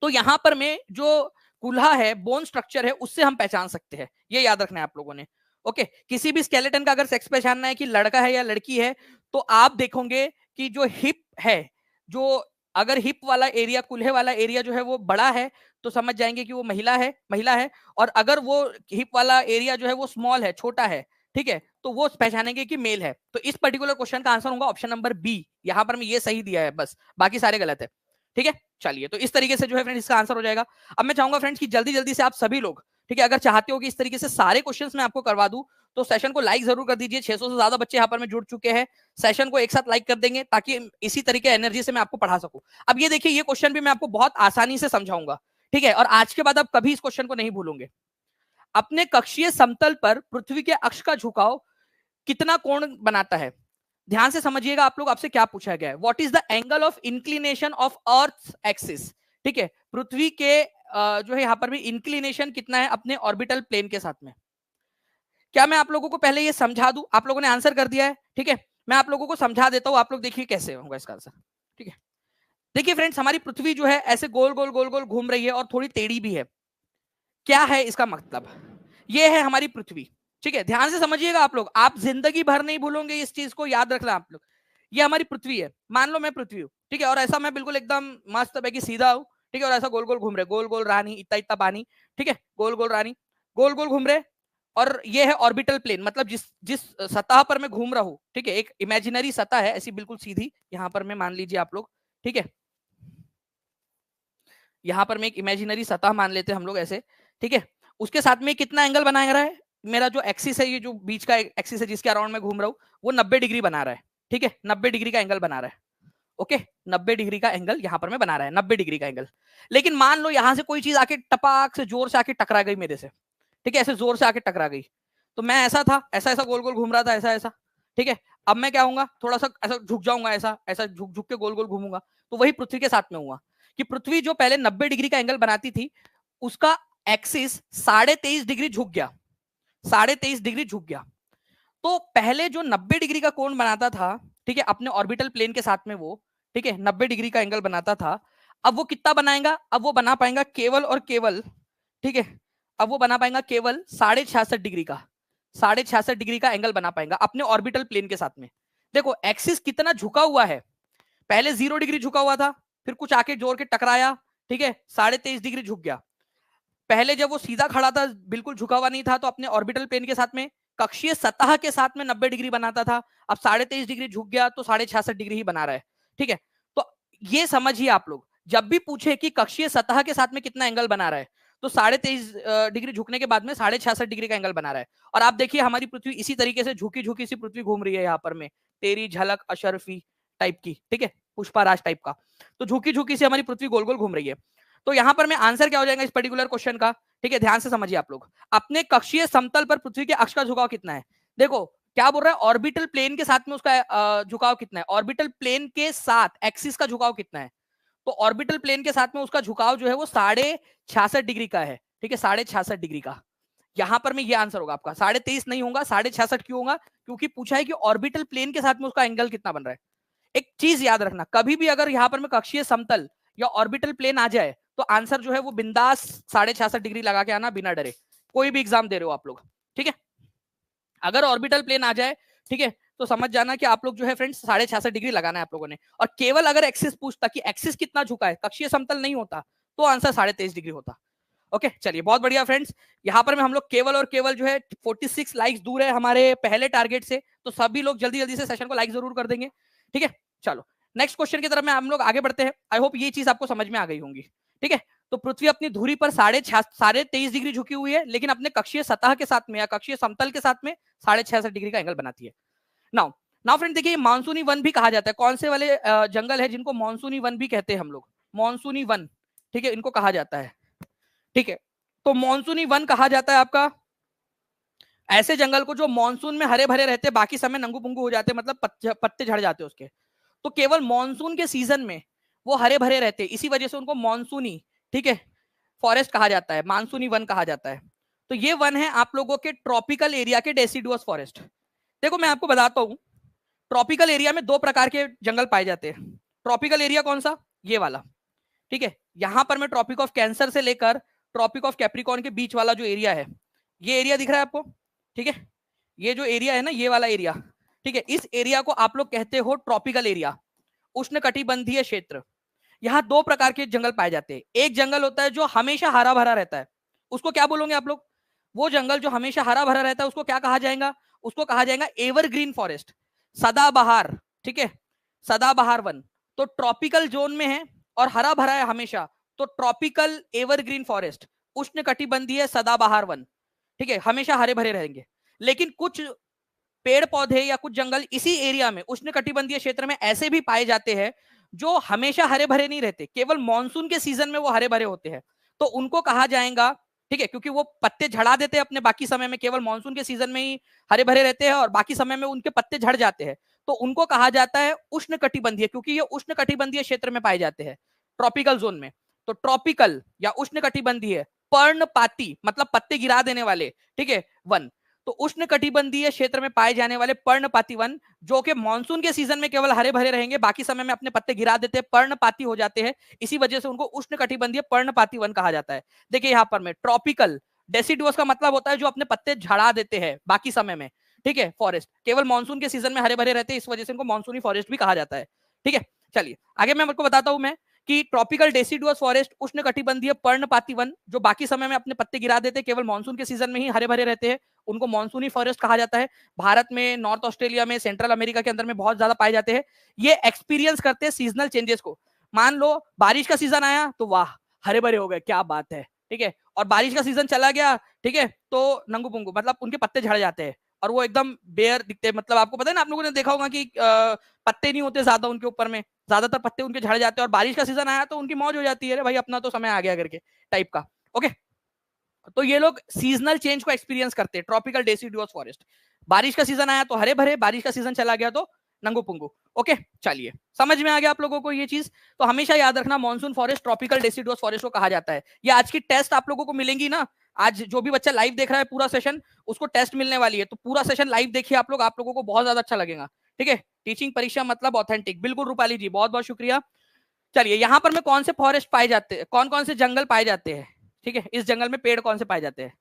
तो यहाँ पर में जो कुल्हा है, बोन स्ट्रक्चर है, उससे हम पहचान सकते हैं, ये याद रखना है आप लोगों ने। ओके, किसी भी स्केलेटन का अगर सेक्स पहचानना है कि लड़का है या लड़की है, तो आप देखोगे कि जो हिप है, जो अगर हिप वाला एरिया, कुल्हे वाला एरिया जो है वो बड़ा है, तो समझ जाएंगे कि वो महिला है, महिला है। और अगर वो हिप वाला एरिया जो है वो स्मॉल है, छोटा है, ठीक है, तो वो पहचानेंगे कि मेल है। तो इस पर्टिकुलर क्वेश्चन का आंसर होगा ऑप्शन नंबर बी। यहां पर मैं ये सही दिया है, बस बाकी सारे गलत है, ठीक है। चलिए, तो इस तरीके से जो है फ्रेंड्स इसका आंसर हो जाएगा। अब मैं चाहूंगा फ्रेंड्स कि जल्दी जल्दी से आप सभी लोग, ठीक है, अगर चाहते हो कि इस तरीके से सारे क्वेश्चंस मैं आपको करवा दूं, तो सेशन को लाइक जरूर कर दीजिए। 600 से ज्यादा बच्चे यहाँ पर में जुड़ चुके हैं, सेशन को एक साथ लाइक कर देंगे ताकि इसी तरीके एनर्जी से मैं आपको पढ़ा सकूं। अब ये देखिए, ये क्वेश्चन भी मैं आपको बहुत आसानी से समझाऊंगा, ठीक है, और आज के बाद आप कभी इस क्वेश्चन को नहीं भूलोगे। अपने कक्षीय समतल पर पृथ्वी के अक्ष का झुकाव कितना कोण बनाता है। ध्यान से समझिएगा आप लोग, आपसे क्या पूछा गया है, what is the angle of inclination of earth axis, ठीक है, पृथ्वी के जो है यहाँ पर भी इंक्लिनेशन कितना है अपने ऑर्बिटल प्लेन के साथ में। क्या मैं आप लोगों को पहले ये समझा दूं, आप लोगों ने आंसर कर दिया है, ठीक है, मैं आप लोगों को समझा देता हूं, आप लोग देखिए कैसे होगा इसका आंसर, ठीक है। देखिए फ्रेंड्स, हमारी पृथ्वी जो है ऐसे गोल गोल गोल गोल घूम रही है और थोड़ी टेढ़ी भी है। क्या है इसका मतलब, ये है हमारी पृथ्वी, ठीक है, ध्यान से समझिएगा आप लोग, आप जिंदगी भर नहीं भूलोगे इस चीज को, याद रखना आप लोग। ये हमारी पृथ्वी है, मान लो मैं पृथ्वी हूँ, ठीक है, और ऐसा मैं बिल्कुल एकदम मस्त है कि सीधा हूँ, ठीक है, और ऐसा गोल गोल घूम रहे, गोल गोल रानी, इतना इतना पानी, ठीक है, गोल गोल रानी, गोल गोल घूम रहे। और ये है ऑर्बिटल प्लेन, मतलब जिस जिस सतह पर मैं घूम रहा हूँ, ठीक है, एक इमेजिनरी सतह है ऐसी बिल्कुल सीधी, यहाँ पर मैं मान लीजिए आप लोग, ठीक है, यहाँ पर मैं एक इमेजिनरी सतह मान लेते हैं हम लोग ऐसे, ठीक है। उसके साथ में कितना एंगल बना रहा है, मेरा जो एक्सिस है, ये जो बीच का एक्सिस है जिसके अराउंड में घूम रहा हूँ, वो 90 डिग्री बना रहा है, ठीक है, 90 डिग्री का एंगल बना रहा है। ओके, 90 डिग्री का एंगल यहाँ पर मैं बना रहा है, 90 डिग्री का एंगल। लेकिन मान लो यहाँ से कोई चीज आके टपाक से जोर से आके टकरा गई मेरे से, ठीक है, ऐसे जोर से आके टकरा गई, तो मैं ऐसा था, ऐसा ऐसा गोल गोल घूम रहा था, ऐसा ऐसा, ठीक है। अब मैं क्या हूँ, थोड़ा सा ऐसा झुक जाऊंगा, ऐसा ऐसा झुक झुक के गोल गोल घूमूंगा। तो वही पृथ्वी के साथ में हुआ कि पृथ्वी जो पहले 90 डिग्री का एंगल बनाती थी, उसका एक्सिस 23.5 डिग्री झुक गया, 23.5 डिग्री झुक गया। तो पहले जो 90 डिग्री का कोण बनाता था, ठीक है, अपने ऑर्बिटल प्लेन के साथ में वो, ठीक है, 90 डिग्री का एंगल बनाता था, अब वो कितना बनाएगा, अब वो बना पाएगा केवल और केवल, ठीक है, अब वो बना पाएगा केवल 66.5 डिग्री का, 66.5 डिग्री का एंगल बना पाएगा अपने ऑर्बिटल प्लेन के साथ में। देखो एक्सिस कितना झुका हुआ है, पहले 0 डिग्री झुका हुआ था, फिर कुछ आके जोर के टकराया, ठीक है, 23.5 डिग्री झुक गया। पहले जब वो सीधा खड़ा था, बिल्कुल झुका हुआ नहीं था, तो अपने ऑर्बिटल प्लेन के साथ में कक्षीय सतह के साथ में 90 डिग्री बनाता था, अब 23.5 डिग्री झुक गया तो 66.5 डिग्री ही बना रहा है। ठीक है, तो ये समझिए आप लोग, जब भी पूछे कि कक्षीय सतह के साथ में कितना एंगल बना रहा है, तो 23.5 डिग्री झुकने के बाद में 66.5 डिग्री का एंगल बना रहा है। और आप देखिए हमारी पृथ्वी इसी तरीके से झुकी झुकी सी पृथ्वी घूम रही है यहाँ पर में, तेरी झलक अशरफी टाइप की, ठीक है, पुष्पाराज टाइप का। तो झुकी झुकी से हमारी पृथ्वी गोल गोल घूम रही है। तो यहाँ पर में आंसर क्या हो जाएगा इस पर्टिकुलर क्वेश्चन का, ठीक है, ध्यान से समझिए आप लोग। अपने कक्षीय समतल पर पृथ्वी के अक्ष का झुकाव कितना है? देखो क्या बोल रहा है, ऑर्बिटल प्लेन के साथ में उसका झुकाव कितना है, ऑर्बिटल प्लेन के साथ एक्सिस का झुकाव कितना है? तो ऑर्बिटल प्लेन के साथ में उसका झुकाव जो है वो 66.5 डिग्री का है। ठीक है, 66.5 डिग्री का। यहां पर में ये आंसर होगा आपका, 23.5 नहीं होगा, 66.5 क्यों होगा? क्योंकि पूछा है कि ऑर्बिटल प्लेन के साथ में उसका एंगल कितना बन रहा है। एक चीज याद रखना, कभी भी अगर यहाँ पर में कक्षीय समतल या ऑर्बिटल प्लेन आ जाए तो आंसर जो है वो बिंदास 66.5 डिग्री लगा के आना, बिना डरे। कोई भी एग्जाम दे रहे हो आप लोग, ठीक है, अगर ऑर्बिटल प्लेन आ जाए, ठीक है, तो समझ जाना कि आप लोग जो है फ्रेंड्स 66.5 डिग्री लगाना है आप लोगों ने। और केवल अगर एक्सिस पूछता कि एक्सिस कितना झुका है, कक्षीय समतल नहीं होता, तो आंसर 23.5 डिग्री होता। ओके, चलिए बहुत बढ़िया फ्रेंड्स। यहाँ पर में हम लोग केवल और केवल जो है 46 लाइक्स दूर है हमारे पहले टारगेट से, तो सभी लोग जल्दी जल्दी से सेशन को लाइक जरूर कर देंगे। ठीक है, चलो नेक्स्ट क्वेश्चन की तरफ में हम लोग आगे बढ़ते हैं। आई होप ये चीज आपको समझ में आ गई होंगी। ठीक है, तो पृथ्वी अपनी धुरी पर 23.5 डिग्री झुकी हुई है, लेकिन अपने कक्षीय सतह के साथ में या कक्षीय समतल के साथ में 66 डिग्री का एंगल बनाती है। नाउ नाउ फ्रेंड देखिए, मानसूनी वन भी कहा जाता है। कौन से वाले जंगल है जिनको मानसूनी वन भी कहते हैं हम लोग? मानसूनी वन, ठीक है, इनको कहा जाता है। ठीक है, तो मानसूनी वन कहा जाता है आपका ऐसे जंगल को जो मानसून में हरे भरे रहते, बाकी समय नंगू पुंगू हो जाते, मतलब पत्ते झड़ जाते उसके। तो केवल मानसून के सीजन में वो हरे भरे रहते, इसी वजह से उनको मानसूनी, ठीक है, फॉरेस्ट कहा जाता है, मानसूनी वन कहा जाता है। तो ये वन है आप लोगों के ट्रॉपिकल एरिया के डेसिडुअस फॉरेस्ट। देखो मैं आपको बताता हूं, ट्रॉपिकल एरिया में दो प्रकार के जंगल पाए जाते हैं। ट्रॉपिकल एरिया कौन सा? ये वाला, ठीक है, यहां पर मैं ट्रॉपिक ऑफ कैंसर से लेकर ट्रॉपिक ऑफ कैप्रिकॉर्न के बीच वाला जो एरिया है, ये एरिया दिख रहा है आपको, ठीक है, ये जो एरिया है ना, ये वाला एरिया, ठीक है, इस एरिया को आप लोग कहते हो ट्रॉपिकल एरिया, उष्णकटिबंधीय क्षेत्र। यहाँ दो प्रकार के जंगल पाए जाते हैं। एक जंगल होता है जो हमेशा हरा भरा रहता है, उसको क्या बोलोगे आप लोग? वो जंगल जो हमेशा हरा भरा रहता है उसको क्या कहा जाएगा? उसको कहा जाएगा एवरग्रीन फॉरेस्ट, सदाबहार। ठीक है, सदाबहार वन। तो ट्रॉपिकल जोन में है और हरा भरा है हमेशा, तो ट्रॉपिकल एवरग्रीन फॉरेस्ट, उष्णकटिबंधीय सदाबहार वन। ठीक है, हमेशा हरे भरे रहेंगे। लेकिन कुछ पेड़ पौधे या कुछ जंगल इसी एरिया में, उष्णकटिबंधीय क्षेत्र में, ऐसे भी पाए जाते हैं जो हमेशा हरे भरे नहीं रहते, केवल मानसून के सीजन में वो हरे भरे होते हैं। तो उनको कहा जाएगा, ठीक है, क्योंकि वो पत्ते झड़ा देते हैं अपने बाकी समय में, केवल मानसून के सीजन में ही हरे भरे रहते हैं और बाकी समय में उनके पत्ते झड़ जाते हैं, तो उनको कहा जाता है उष्णकटिबंधीय, क्योंकि ये उष्णकटिबंधीय क्षेत्र में पाए जाते हैं, ट्रॉपिकल जोन में। तो ट्रॉपिकल या उष्णकटिबंधीय पर्णपाती, मतलब पत्ते गिरा देने वाले, ठीक है, वन। तो उष्णकटिबंधीय क्षेत्र में पाए जाने वाले पर्णपाती वन, जो कि मानसून के सीजन में केवल हरे भरे रहेंगे, बाकी समय में अपने पत्ते गिरा देते हैं, पर्णपाती हो जाते हैं, इसी वजह से उनको उष्णकटिबंधीय पर्णपाती वन कहा जाता है। देखिए यहाँ पर में ट्रॉपिकल, डेसिडुअस का मतलब होता है जो अपने पत्ते झड़ा देते हैं बाकी समय में, ठीक है, फॉरेस्ट, केवल मानसून के सीजन में हरे भरे रहते हैं, इस वजह से इनको मानसूनी फॉरेस्ट भी कहा जाता है। ठीक है, चलिए आगे मैं आपको बताता हूं मैं कि ट्रॉपिकल डेसिडुअस फॉरेस्ट, उष्णकटिबंधीय पर्णपाती वन, जो बाकी समय में अपने पत्ते गिरा देते, केवल मानसून के सीजन में ही हरे भरे रहते हैं, उनको मानसूनी फॉरेस्ट कहा जाता है। भारत में, नॉर्थ ऑस्ट्रेलिया में, सेंट्रल अमेरिका के अंदर में बहुत ज्यादा पाए जाते हैं। ये एक्सपीरियंस करते हैं सीजनल चेंजेस को। मान लो बारिश का सीजन आया तो वाह हरे भरे हो गए, क्या बात है, ठीक है, और बारिश का सीजन चला गया, ठीक है, तो नंगू पुंगू, मतलब उनके पत्ते झड़ जाते हैं और वो एकदम बेयर दिखते हैं। मतलब आपको पता है ना, आप लोगों ने देखा होगा कि पत्ते नहीं होते ज्यादा उनके ऊपर में, ज्यादातर पत्ते उनके झड़ जाते हैं, और बारिश का सीजन आया तो उनकी मौज हो जाती है, अरे भाई अपना तो समय आ गया करके टाइप का। ओके, तो ये लोग सीजनल चेंज को एक्सपीरियंस करते हैं, ट्रॉपिकल डेसिडुअस फॉरेस्ट। बारिश का सीजन आया तो हरे भरे, बारिश का सीजन चला गया तो नंगू पुंगू। ओके, चलिए समझ में आ गया आप लोगों को ये चीज। तो हमेशा याद रखना, monsoon forest, tropical deciduous forest को कहा जाता है। ये आज की टेस्ट आप लोगों को मिलेंगी ना, आज जो भी बच्चा लाइव देख रहा है पूरा सेशन, उसको टेस्ट मिलने वाली है, तो पूरा सेशन लाइव देखिए आप लोग, आप लोगों को बहुत ज्यादा अच्छा लगेगा। ठीक है, टीचिंग परीक्षा मतलब ऑथेंटिक, बिल्कुल रूपाली जी, बहुत बहुत शुक्रिया। चलिए यहाँ पर में कौन से फॉरेस्ट पाए जाते हैं, कौन कौन से जंगल पाए जाते हैं, ठीक है, इस जंगल में पेड़ कौन से पाए जाते हैं?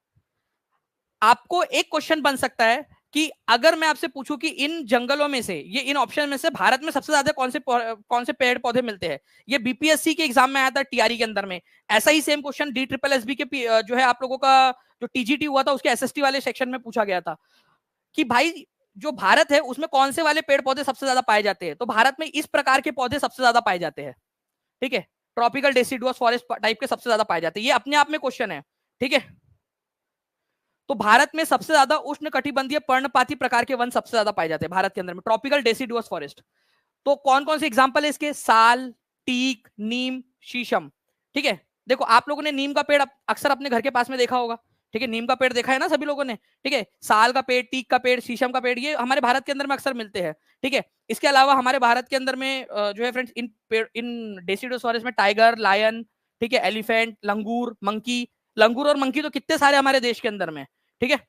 आपको एक क्वेश्चन बन सकता है कि अगर मैं आपसे पूछूं कि इन जंगलों में से, ये इन ऑप्शन में से भारत में सबसे ज्यादा कौन से पेड़ पौधे मिलते हैं? ये बीपीएससी के एग्जाम में आया था, टीआरई के अंदर में। ऐसा ही same question D triple SB के जो है आप लोगों का जो टीजीटी हुआ था उसके एसएसटी वाले सेक्शन में पूछा गया था। कि भाई जो भारत है उसमें कौन से वाले पेड़ पौधे सबसे ज्यादा पाए जाते हैं, तो भारत में इस प्रकार के पौधे सबसे ज्यादा पाए जाते हैं, ठीक है, ट्रॉपिकल डेसिडुअस फॉरेस्ट टाइप के सबसे ज्यादा पाए जाते हैं, ये अपने आप में क्वेश्चन है, ठीक है। तो भारत में सबसे ज्यादा उष्ण कटिबंधीय पर्णपाती प्रकार के वन सबसे ज्यादा पाए जाते हैं भारत के अंदर में, ट्रॉपिकल डेसिडुअस फॉरेस्ट। तो कौन कौन से एग्जांपल है इसके, साल, टीक, नीम, शीशम, ठीक है। देखो आप लोगों ने नीम का पेड़ अक्सर अपने घर के पास में देखा होगा, ठीक है, नीम का पेड़ देखा है ना सभी लोगों ने, ठीक है। साल का पेड़, टीक का पेड़, शीशम का पेड़, ये हमारे भारत के अंदर में अक्सर मिलते हैं, ठीक है। इसके अलावा हमारे भारत के अंदर में जो है फ्रेंड्स इन डेसिडुअस फॉरेस्ट में टाइगर, लायन, ठीक है, एलिफेंट, लंगूर, मंकी, लंगूर और मंकी तो कितने सारे हमारे देश के अंदर में, ठीक है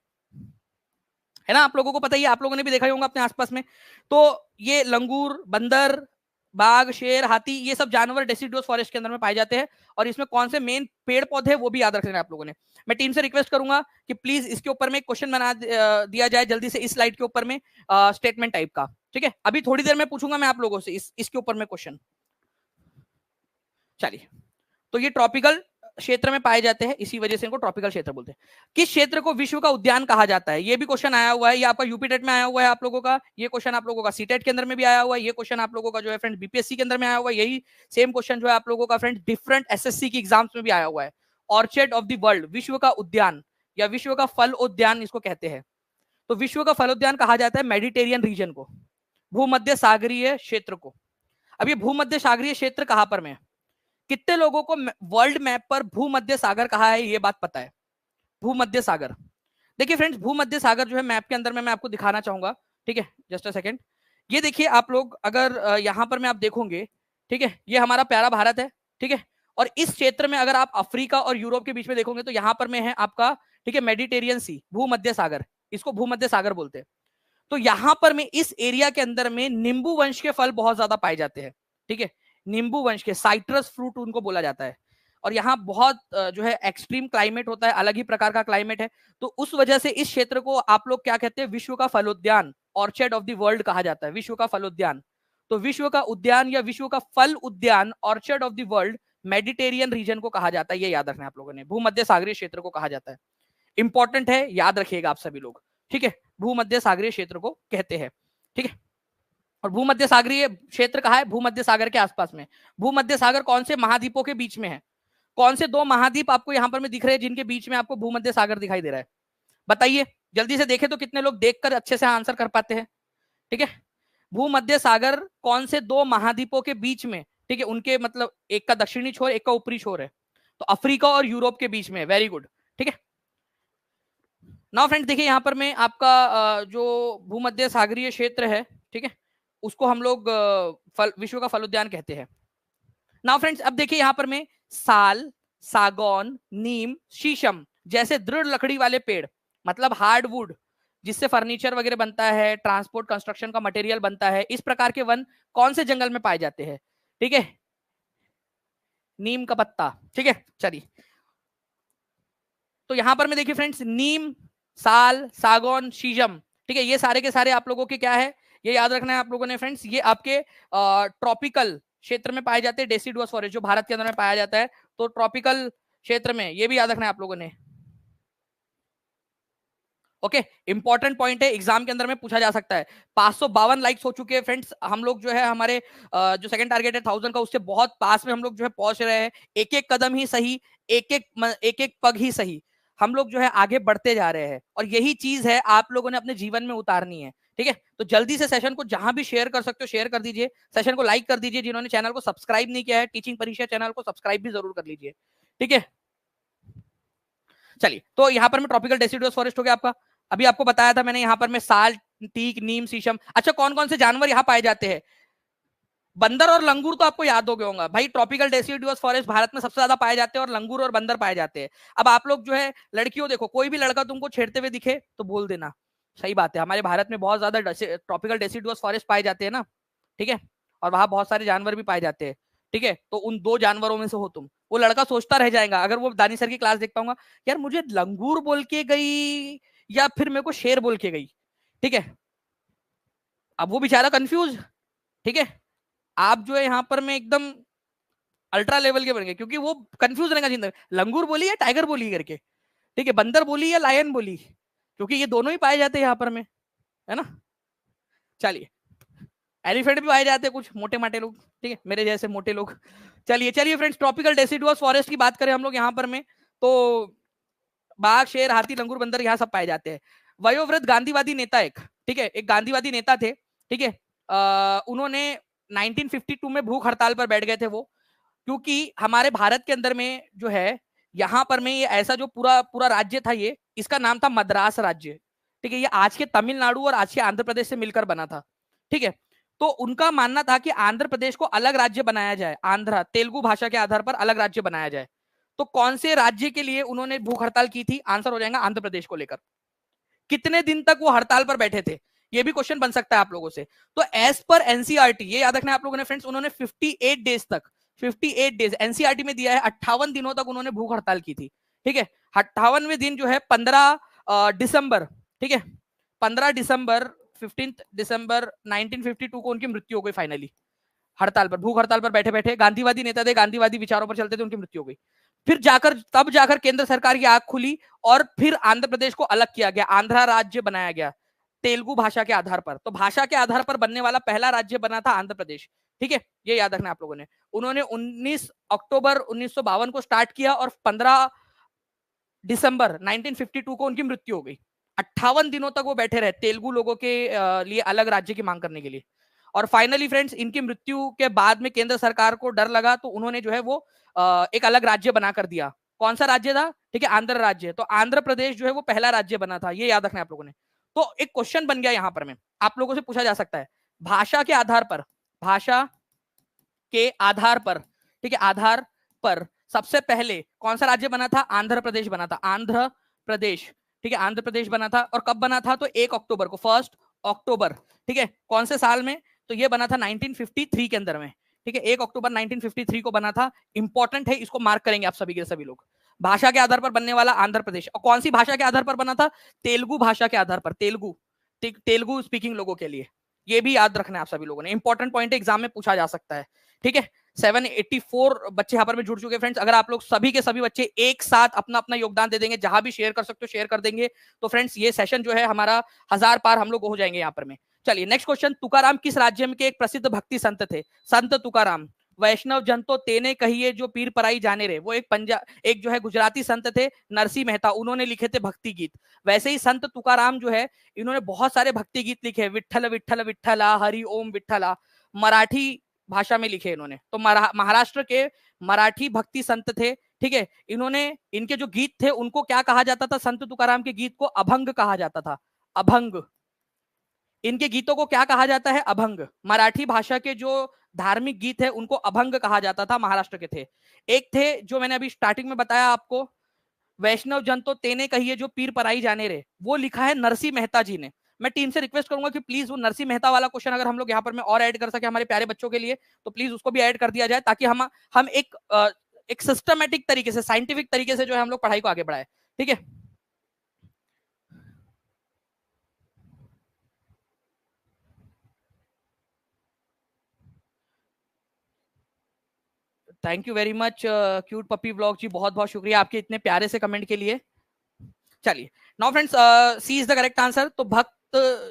ना, आप लोगों को पता ही है, आप लोगों ने भी देखा ही होगा अपने आसपास में। तो ये लंगूर, बंदर, बाघ, शेर, हाथी, ये सब जानवर डेसिडुअस फॉरेस्ट के अंदर में पाए जाते हैं। और इसमें कौन से मेन पेड़ पौधे वो भी याद रखना है आप लोगों ने। मैं टीम से रिक्वेस्ट करूंगा कि प्लीज इसके ऊपर में क्वेश्चन बना दिया जाए जल्दी से, इस स्लाइड के ऊपर में स्टेटमेंट टाइप का, ठीक है। अभी थोड़ी देर में पूछूंगा मैं आप लोगों से इसके ऊपर में क्वेश्चन। चलिए, तो ये ट्रॉपिकल क्षेत्र में पाए जाते हैं, इसी वजह से इनको ट्रॉपिकल क्षेत्र बोलते हैं। किस क्षेत्र को विश्व का उद्यान कहा जाता है, ये भी क्वेश्चन आया हुआ है, ये आपका यूपी टेट में आया हुआ है आप लोगों का, ये क्वेश्चन आप लोगों का सीटेट के अंदर में भी आया हुआ है, ये क्वेश्चन आप लोगों का जो है फ्रेंड बीपीएससी के अंदर में आया हुआ है, यही सेम क्वेश्चन जो है आप लोगों का फ्रेंड डिफरेंट एसएससी की एग्जाम्स में भी आया हुआ है। ऑर्चर्ड ऑफ द वर्ल्ड, विश्व का उद्यान या विश्व का फल उद्यान इसको कहते हैं। तो विश्व का फल उद्यान कहा जाता है मेडिटेरियन रीजन को, भूमध्य सागरीय क्षेत्र को। अब ये भूमध्य सागरीय क्षेत्र कहां पर में है, कितने लोगों को वर्ल्ड मैप पर भूमध्य सागर कहा है ये बात पता है, भूमध्य सागर। देखिए फ्रेंड्स, भूमध्य सागर जो है मैप के अंदर में मैं आपको दिखाना चाहूंगा, ठीक है, जस्ट अ सेकंड। ये देखिए आप लोग अगर यहां पर मैं आप देखोगे, ठीक है, ये हमारा प्यारा भारत है, ठीक है। और इस क्षेत्र में अगर आप अफ्रीका और यूरोप के बीच में देखोगे तो यहां पर में है आपका, ठीक है, मेडिटेरियन सी, भूमध्य सागर, इसको भूमध्य सागर बोलते हैं। तो यहां पर में इस एरिया के अंदर में नींबू वंश के फल बहुत ज्यादा पाए जाते हैं, ठीक है, नींबू वंश के, साइट्रस फ्रूट उनको बोला जाता है। और यहाँ बहुत जो है एक्सट्रीम क्लाइमेट होता है, अलग ही प्रकार का क्लाइमेट है। तो उस वजह से इस क्षेत्र को आप लोग क्या कहते हैं, विश्व का फलोद्यान, ऑर्चर्ड ऑफ द वर्ल्ड कहा जाता है, विश्व का फलोद्यान। तो विश्व का उद्यान या विश्व का फल उद्यान, orchard of the world, Mediterranean reason को कहा जाता है, ये याद रखना है आप लोगों ने, भूमध्य सागरीय क्षेत्र को कहा जाता है। इंपॉर्टेंट है, याद रखिएगा आप सभी लोग, ठीक है, भूमध्य सागरीय क्षेत्र को कहते हैं, ठीक है। और भूमध्य सागरीय क्षेत्र कहा है, भूमध्य सागर के आसपास में। भूमध्य सागर कौन से महाद्वीपों के बीच में है, कौन से दो महाद्वीप आपको यहां पर में दिख रहे हैं जिनके बीच में आपको भूमध्य सागर दिखाई दे रहा है, बताइए जल्दी से, देखे तो कितने लोग देखकर अच्छे से आंसर कर पाते हैं, ठीक है। भूमध्य सागर कौन से दो महाद्वीपों के बीच में, ठीक है, उनके मतलब एक का दक्षिणी छोर, एक का ऊपरी छोर है, तो अफ्रीका और यूरोप के बीच में, वेरी गुड, ठीक है। नाउ फ्रेंड्स देखिए यहां पर में आपका जो भूमध्य सागरीय क्षेत्र है, ठीक है, उसको हम लोग विश्व का फल उद्यान कहते हैं। नाउ फ्रेंड्स अब देखिए यहां पर में साल, सागौन, नीम, शीशम जैसे दृढ़ लकड़ी वाले पेड़, मतलब हार्डवुड, जिससे फर्नीचर वगैरह बनता है, ट्रांसपोर्ट कंस्ट्रक्शन का मटेरियल बनता है, इस प्रकार के वन कौन से जंगल में पाए जाते हैं, ठीक है, नीम का पत्ता, ठीक है। चलिए, तो यहां पर में देखिए फ्रेंड्स, नीम, साल, सागौन, शीशम, ठीक है, ये सारे के सारे आप लोगों के क्या है, ये याद रखना है आप लोगों ने फ्रेंड्स, ये आपके ट्रॉपिकल क्षेत्र में पाए जाते हैं, डेसिडुअस फॉरेस्ट जो भारत के अंदर में पाया जाता है, तो ट्रॉपिकल क्षेत्र में, ये भी याद रखना है आप लोगों ने, ओके। इंपॉर्टेंट पॉइंट है, एग्जाम के अंदर में पूछा जा सकता है। 552 लाइक्स हो चुके हैं फ्रेंड्स, हम लोग जो है हमारे जो सेकंड टारगेट है 1000 का, उससे बहुत पास में हम लोग जो है पहुंच रहे हैं। एक एक कदम ही सही, एक एक पग ही सही, हम लोग जो है आगे बढ़ते जा रहे हैं, और यही चीज है आप लोगों ने अपने जीवन में उतारनी है, ठीक है। तो जल्दी से सेशन को जहां भी शेयर कर सकते हो शेयर कर दीजिए, सेशन को लाइक कर दीजिए, जिन्होंने चैनल को सब्सक्राइब नहीं किया है, टीचिंग परीक्षा चैनल को सब्सक्राइब भी जरूर कर लीजिए, ठीक है। चलिए, तो यहाँ पर में ट्रॉपिकल डेसिडुअस फॉरेस्ट हो गया आपका, अभी आपको बताया था मैंने यहाँ पर में साल, टीक, नीम, शीशम। अच्छा, कौन कौन से जानवर यहाँ पाए जाते हैं, बंदर और लंगूर तो आपको याद हो गए होंगे भाई, ट्रॉपिकल डेसिडुअस फॉरेस्ट भारत में सबसे ज्यादा पाए जाते हैं, और लंगूर और बंदर पाए जाते हैं। अब आप लोग जो है लड़कियों, देखो कोई भी लड़का तुमको छेड़ते हुए दिखे तो बोल देना, सही बात है, हमारे भारत में बहुत ज्यादा ट्रॉपिकल डेसिडुअस फॉरेस्ट पाए जाते हैं ना, ठीक है, और वहां बहुत सारे जानवर भी पाए जाते हैं, ठीक है। तो उन दो जानवरों में से हो तुम, वो लड़का सोचता रह जाएगा, अगर वो दानी सर की क्लास देख पाऊंगा, यार मुझे लंगूर बोल के गई या फिर मेरे को शेर बोल के गई, ठीक है। अब वो बेचारा कंफ्यूज, ठीक है, आप जो है यहाँ पर में एकदम अल्ट्रा लेवल के बन गए, क्योंकि वो कंफ्यूज रहेगा जिंदगी, लंगूर बोली या टाइगर बोली करके, ठीक है, बंदर बोली या लायन बोली, क्योंकि ये दोनों ही पाए जाते हैं यहाँ पर में, है ना। चलिए, एलिफेंट भी पाए जाते हैं कुछ मोटे माटे लोग, ठीक है, मेरे जैसे मोटे लोग। चलिए चलिए फ्रेंड्स, ट्रॉपिकल डेसिडुअस फॉरेस्ट की बात करें हम लोग यहाँ पर में, तो बाघ, शेर, हाथी, लंगूर, बंदर यहाँ सब पाए जाते हैं। वयोवृद्ध गांधीवादी नेता एक, ठीक है, एक गांधीवादी नेता थे, ठीक है, उन्होंने 1952 में भूख हड़ताल पर बैठ गए थे वो, क्योंकि हमारे भारत के अंदर में जो है, यहाँ पर में ये ऐसा जो पूरा पूरा राज्य था, ये इसका नाम था मद्रास राज्य, ठीक है, ये आज के तमिलनाडु और आज के आंध्र प्रदेश से मिलकर बना था, ठीक है। तो उनका मानना था कि आंध्र प्रदेश को अलग राज्य बनाया जाए, आंध्र तेलुगु भाषा के आधार पर अलग राज्य बनाया जाए। तो कौन से राज्य के लिए उन्होंने भूख हड़ताल की थी? आंसर हो जाएगा आंध्र प्रदेश को लेकर। कितने दिन तक वो हड़ताल पर बैठे थे, ये भी क्वेश्चन बन सकता है आप लोगों से। तो एज पर एनसीईआरटी, ये याद रखना आप लोगों ने फ्रेंड्स, उन्होंने 58 डेज तक, 58 डेज एनसीईआरटी में दिया है, 58 दिनों तक उन्होंने भूख हड़ताल की थी, ठीक है। 58वें दिन जो है 15 दिसंबर, ठीक है, 15 दिसंबर 15 दिसंबर 1952 को उनकी मृत्यु हो गई फाइनली, हड़ताल पर, भूख हड़ताल पर बैठे बैठे। गांधीवादी नेता थे, गांधीवादी विचारों पर चलते थे, उनकी मृत्यु हो गई। फिर जाकर, तब जाकर केंद्र सरकार की आंख खुली और फिर आंध्र प्रदेश को अलग किया गया, आंध्रा राज्य बनाया गया तेलुगु भाषा के आधार पर। तो भाषा के आधार पर बनने वाला पहला राज्य बना था आंध्र प्रदेश, ठीक है, ये याद रखना आप लोगों ने। उन्होंने 19 अक्टूबर 1952 को स्टार्ट किया और 15 दिसंबर 1952 को उनकी मृत्यु हो गई। 58 दिनों तक वो बैठे रहे तेलुगु लोगों के लिए अलग राज्य की मांग करने के लिए। और फाइनली फ्रेंड्स, इनकी मृत्यु के बाद में केंद्र सरकार को डर लगा, तो उन्होंने जो है वो एक अलग राज्य बना कर दिया। कौन सा राज्य था? ठीक है, आंध्र राज्य। तो आंध्र प्रदेश जो है वो पहला राज्य बना था, ये याद रखना है आप लोगों ने। तो एक क्वेश्चन बन गया यहां पर में, आप लोगों से पूछा जा सकता है, भाषा के आधार पर, भाषा के आधार पर, ठीक है, आधार पर सबसे पहले कौन सा राज्य बना था? आंध्र प्रदेश बना था, आंध्र प्रदेश, ठीक है, आंध्र प्रदेश बना था। और कब बना था? तो 1 अक्टूबर को, 1 अक्टूबर, ठीक है, कौन से साल में? तो ये बना था 1953 के अंदर में, ठीक है, 1 अक्टूबर 1953 को बना था। इंपॉर्टेंट है, इसको मार्क करेंगे आप सभी के सभी लोग। भाषा के आधार पर बनने वाला आंध्र प्रदेश। और कौन सी भाषा के आधार पर बना था? तेलुगु भाषा के आधार पर, तेलुगु, तेलुगु स्पीकिंग लोगों के लिए। ये भी याद रखना है आप सभी लोगों ने, इंपॉर्टेंट पॉइंट एग्जाम में पूछा जा सकता है, ठीक है। 784 बच्चे यहाँ पर भी जुड़ चुके हैं फ्रेंड्स। अगर आप लोग सभी के सभी बच्चे एक साथ अपना अपना योगदान दे देंगे, जहां भी शेयर कर सकते हो शेयर कर देंगे, तो फ्रेंड्स ये सेशन जो है हमारा 1000 पार हम लोग हो जाएंगे यहाँ पर में। चलिए नेक्स्ट क्वेश्चन, तुकाराम किस राज्य में के एक प्रसिद्ध भक्ति संत थे? संत तुकाराम, वैष्णव जन तो तेने कहिए जो पीर पराई जाने रे, वो एक जो है गुजराती संत थे, नरसिंह मेहता, उन्होंने लिखे थे भक्ति गीत। वैसे ही संत तुकाराम जो है, इन्होंने बहुत सारे भक्ति गीत लिखे, विठ्ठल विठ्ठल विठ्ठला, हरि ओम विठ्ठला, मराठी भाषा में लिखे इन्होंने। तो महाराष्ट्र के मराठी भक्ति संत थे, ठीक है। इन्होंने, इनके जो गीत थे उनको क्या कहा जाता था? संत तुकाराम के गीत को अभंग कहा जाता था, अभंग। इनके गीतों को क्या कहा जाता है? अभंग। मराठी भाषा के जो धार्मिक गीत है उनको अभंग कहा जाता था, महाराष्ट्र के थे। एक थे जो मैंने अभी स्टार्टिंग में बताया आपको, वैष्णव जन तो तेने कहिए जो पीर पराई जाने रे, वो लिखा है नरसिंह मेहता जी ने। मैं टीम से रिक्वेस्ट करूंगा कि प्लीज वो नरसिंह मेहता वाला क्वेश्चन अगर हम लोग यहाँ पर में और ऐड कर सके हमारे प्यारे बच्चों के लिए, तो प्लीज उसको भी ऐड कर दिया जाए, ताकि हम एक सिस्टमेटिक तरीके से, साइंटिफिक तरीके से जो है हम लोग पढ़ाई को आगे बढ़ाए, ठीक है। Thank you very much cute puppy blog ji, बहुत बहुत शुक्रिया आपके इतने प्यारे से कमेंट के लिए। चलिए now friends, C is the correct answer. तो भक्त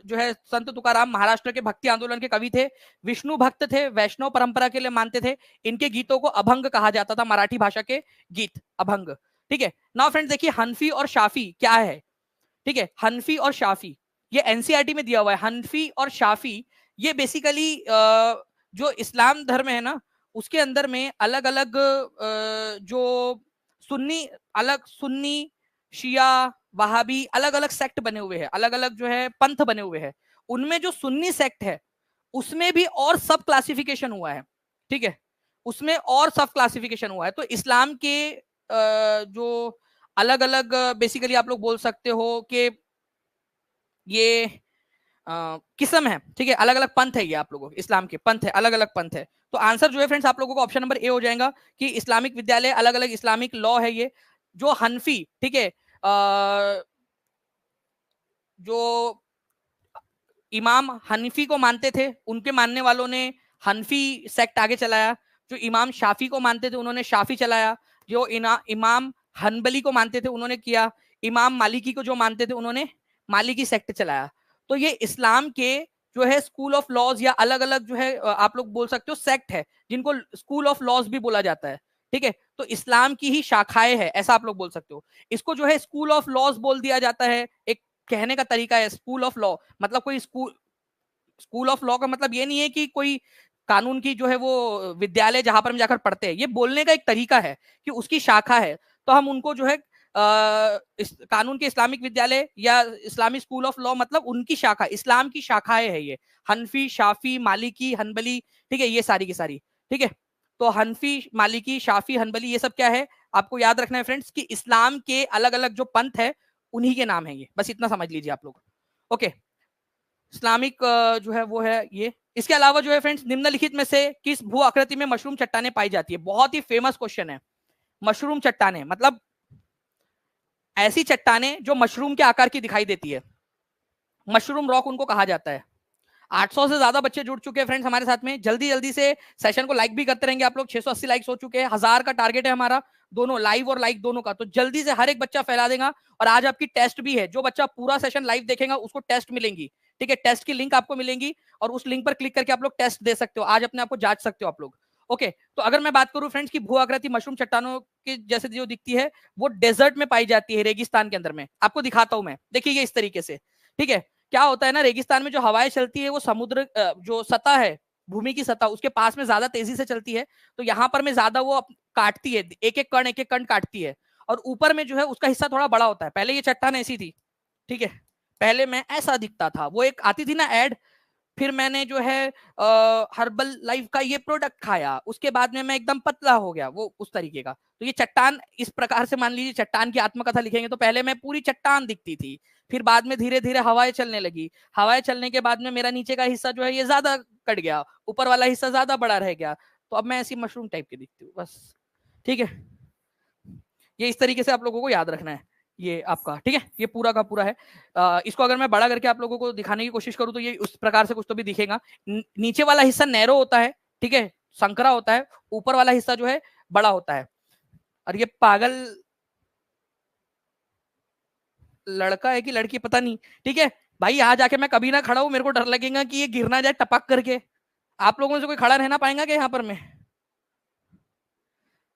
जो है संत तुकाराम महाराष्ट्र के भक्ति आंदोलन के कवि थे, विष्णु भक्त थे, वैष्णव परंपरा के लिए मानते थे। इनके गीतों को अभंग कहा जाता था, मराठी भाषा के गीत, अभंग, ठीक है। नाउ फ्रेंड्स देखिए, हनफी और शाफी क्या है, ठीक है, हनफी और शाफी, ये एनसीईआरटी में दिया हुआ है। हनफी और शाफी ये बेसिकली जो इस्लाम धर्म है ना, उसके अंदर में अलग अलग जो सुन्नी, अलग सुन्नी, शिया, वहाबी, अलग अलग सेक्ट बने हुए हैं, अलग अलग जो है पंथ बने हुए हैं। उनमें जो सुन्नी सेक्ट है उसमें भी और सब क्लासिफिकेशन हुआ है, ठीक है, उसमें और सब क्लासिफिकेशन हुआ है। तो इस्लाम के जो अलग अलग बेसिकली आप लोग बोल सकते हो कि ये किस्म है, ठीक है, अलग अलग पंथ है, ये आप लोगों इस्लाम के पंथ है, अलग अलग पंथ है। तो आंसर जो है फ्रेंड्स आप लोगों को ऑप्शन नंबर ए हो जाएगा कि इस्लामिक विद्यालय, अलग अलग इस्लामिक लॉ है ये। जो हनफी, ठीक है, जो इमाम हनफी को मानते थे, उनके मानने वालों ने हनफी सेक्ट आगे चलाया। जो इमाम शाफी को मानते थे उन्होंने शाफी चलाया। जो इमाम हनबली को मानते थे उन्होंने किया। इमाम मालिकी को जो मानते थे उन्होंने मालिकी सेक्ट चलाया। तो ये इस्लाम के जो है स्कूल ऑफ लॉज या अलग अलग जो है आप लोग बोल सकते हो सेक्ट है, जिनको स्कूल ऑफ लॉज भी बोला जाता है। ठीक है, तो इस्लाम की ही शाखाएं है, ऐसा आप लोग बोल सकते हो। इसको जो है स्कूल ऑफ लॉज बोल दिया जाता है, एक कहने का तरीका है। स्कूल ऑफ लॉ मतलब कोई स्कूल ऑफ लॉ का मतलब ये नहीं है कि कोई कानून की जो है वो विद्यालय जहां पर हम जाकर पढ़ते हैं, ये बोलने का एक तरीका है कि उसकी शाखा है। तो हम उनको जो है कानून के इस्लामिक विद्यालय या इस्लामी स्कूल ऑफ लॉ मतलब उनकी शाखा, इस्लाम की शाखाएं है ये। हनफी, शाफी, मालिकी, हनबली, ठीक है, ये सारी की सारी। ठीक है, तो हनफी, मालिकी, शाफी, हनबली ये सब क्या है आपको याद रखना है फ्रेंड्स, कि इस्लाम के अलग अलग जो पंथ है उन्हीं के नाम है ये, बस इतना समझ लीजिए आप लोग। ओके, इस्लामिक जो है वो है ये। इसके अलावा जो है फ्रेंड्स, निम्नलिखित में से किस भू आकृति में मशरूम चट्टाने पाई जाती है? बहुत ही फेमस क्वेश्चन है। मशरूम चट्टाने मतलब ऐसी चट्टाने जो मशरूम के आकार की दिखाई देती है, मशरूम रॉक उनको कहा जाता है। 800 से ज्यादा बच्चे जुड़ चुके हैं फ्रेंड्स हमारे साथ में। जल्दी जल्दी से सेशन को लाइक भी करते रहेंगे आप लोग। 680 लाइक्स हो चुके हैं, 1000 का टारगेट है हमारा, दोनों लाइव और लाइक दोनों का। तो जल्दी से हर एक बच्चा फैला देगा। और आज आपकी टेस्ट भी है, जो बच्चा पूरा सेशन लाइव देखेगा उसको टेस्ट मिलेंगी। ठीक है, टेस्ट की लिंक आपको मिलेंगी और उस लिंक पर क्लिक करके आप लोग टेस्ट दे सकते हो, आज अपने आप को जांच सकते हो आप लोग। ओके, तो अगर मैं बात करूं फ्रेंड्स की भू आकृति मशरूम चट्टानों की जैसे जो दिखती है, वो डेजर्ट में पाई जाती है, रेगिस्तान के अंदर में। आपको दिखाता हूं मैं, देखिए ये इस तरीके से। ठीक है, क्या होता है ना, रेगिस्तान में जो हवाएं चलती है वो समुद्र जो सतह है, भूमि की सतह, उसके पास में ज्यादा तेजी से चलती है। तो यहाँ पर में ज्यादा वो काटती है, एक एक कण काटती है। और ऊपर में जो है उसका हिस्सा थोड़ा बड़ा होता है। पहले ये चट्टान ऐसी थी, ठीक है, पहले मैं ऐसा दिखता था। वो एक आती थी ना ऐड, फिर मैंने जो है हर्बल लाइफ का ये प्रोडक्ट खाया, उसके बाद में मैं एकदम पतला हो गया, वो उस तरीके का। तो ये चट्टान इस प्रकार से मान लीजिए, चट्टान की आत्मकथा लिखेंगे तो पहले मैं पूरी चट्टान दिखती थी, फिर बाद में धीरे धीरे हवाएं चलने लगी। हवाएं चलने के बाद में मेरा नीचे का हिस्सा जो है ये ज्यादा कट गया, ऊपर वाला हिस्सा ज्यादा बड़ा रह गया। तो अब मैं ऐसी मशरूम टाइप की दिखती हूँ बस। ठीक है, ये इस तरीके से आप लोगों को याद रखना है ये आपका। ठीक है, ये पूरा का पूरा है। इसको अगर मैं बड़ा करके आप लोगों को दिखाने की कोशिश करूं तो ये उस प्रकार से कुछ तो भी दिखेगा। नीचे वाला हिस्सा नैरो होता है, ठीक है, संकरा होता है, ऊपर वाला हिस्सा जो है बड़ा होता है। और ये पागल लड़का है कि लड़की पता नहीं। ठीक है भाई, यहाँ जाके मैं कभी ना खड़ा हूं, मेरे को डर लगेगा कि ये गिर ना जाए टपक करके। आप लोगों से कोई खड़ा रहना पाएगा क्या यहाँ पर? मैं,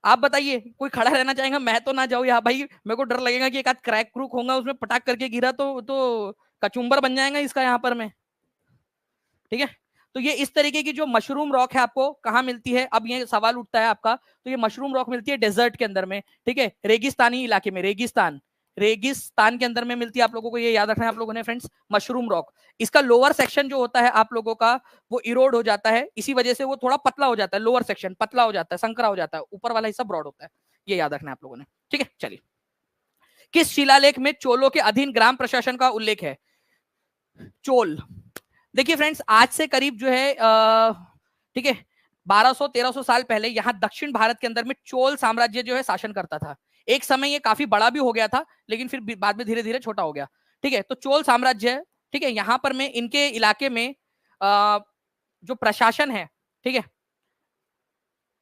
आप बताइए, कोई खड़ा रहना चाहेगा? मैं तो ना जाऊँ यहाँ भाई, मेरे को डर लगेगा कि एक आध क्रैक क्रूक होगा उसमें, पटाख करके गिरा तो कचुम्बर बन जाएगा इसका यहाँ पर में। ठीक है, तो ये इस तरीके की जो मशरूम रॉक है आपको कहाँ मिलती है? अब ये सवाल उठता है आपका। तो ये मशरूम रॉक मिलती है डेजर्ट के अंदर में, ठीक है, रेगिस्तानी इलाके में, रेगिस्तान के अंदर में मिलती है। आप लोगों को ये याद रखना है आप लोगों ने फ्रेंड्स, मशरूम रॉक। इसका लोअर सेक्शन जो होता है आप लोगों का, वो इरोड हो जाता है, इसी वजह से वो थोड़ा पतला हो जाता है। लोअर सेक्शन पतला हो जाता है, संकरा हो जाता है, ऊपर वाला हिस्सा ब्रॉड होता है। ये याद रखना है आप लोगों ने। ठीक है, चलिए, किस शिलालेख में चोलों के अधीन ग्राम प्रशासन का उल्लेख है? चोल, देखिए फ्रेंड्स, आज से करीब जो है ठीक है 1200-1300 साल पहले यहाँ दक्षिण भारत के अंदर में चोल साम्राज्य जो है शासन करता था। एक समय ये काफी बड़ा भी हो गया था, लेकिन फिर बाद में धीरे धीरे छोटा हो गया। ठीक है, तो चोल साम्राज्य, ठीक है, यहाँ पर में इनके इलाके में जो प्रशासन है, ठीक है,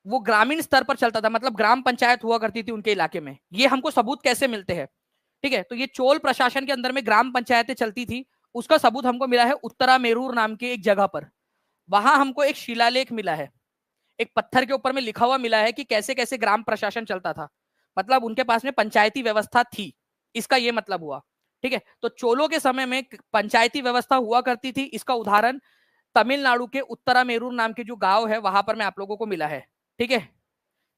वो ग्रामीण स्तर पर चलता था, मतलब ग्राम पंचायत हुआ करती थी उनके इलाके में। ये हमको सबूत कैसे मिलते हैं? ठीक है, तो ये चोल प्रशासन के अंदर में ग्राम पंचायतें चलती थी, उसका सबूत हमको मिला है उत्तरा मेरूर नाम के एक जगह पर। वहां हमको एक शिलालेख मिला है, एक पत्थर के ऊपर में लिखा हुआ मिला है कि कैसे कैसे ग्राम प्रशासन चलता था, मतलब उनके पास में पंचायती व्यवस्था थी, इसका ये मतलब हुआ। ठीक है, तो चोलों के समय में पंचायती व्यवस्था हुआ करती थी, इसका उदाहरण तमिलनाडु के उत्तरा मेरूर नाम के जो गांव है वहां पर में आप लोगों को मिला है। ठीक है,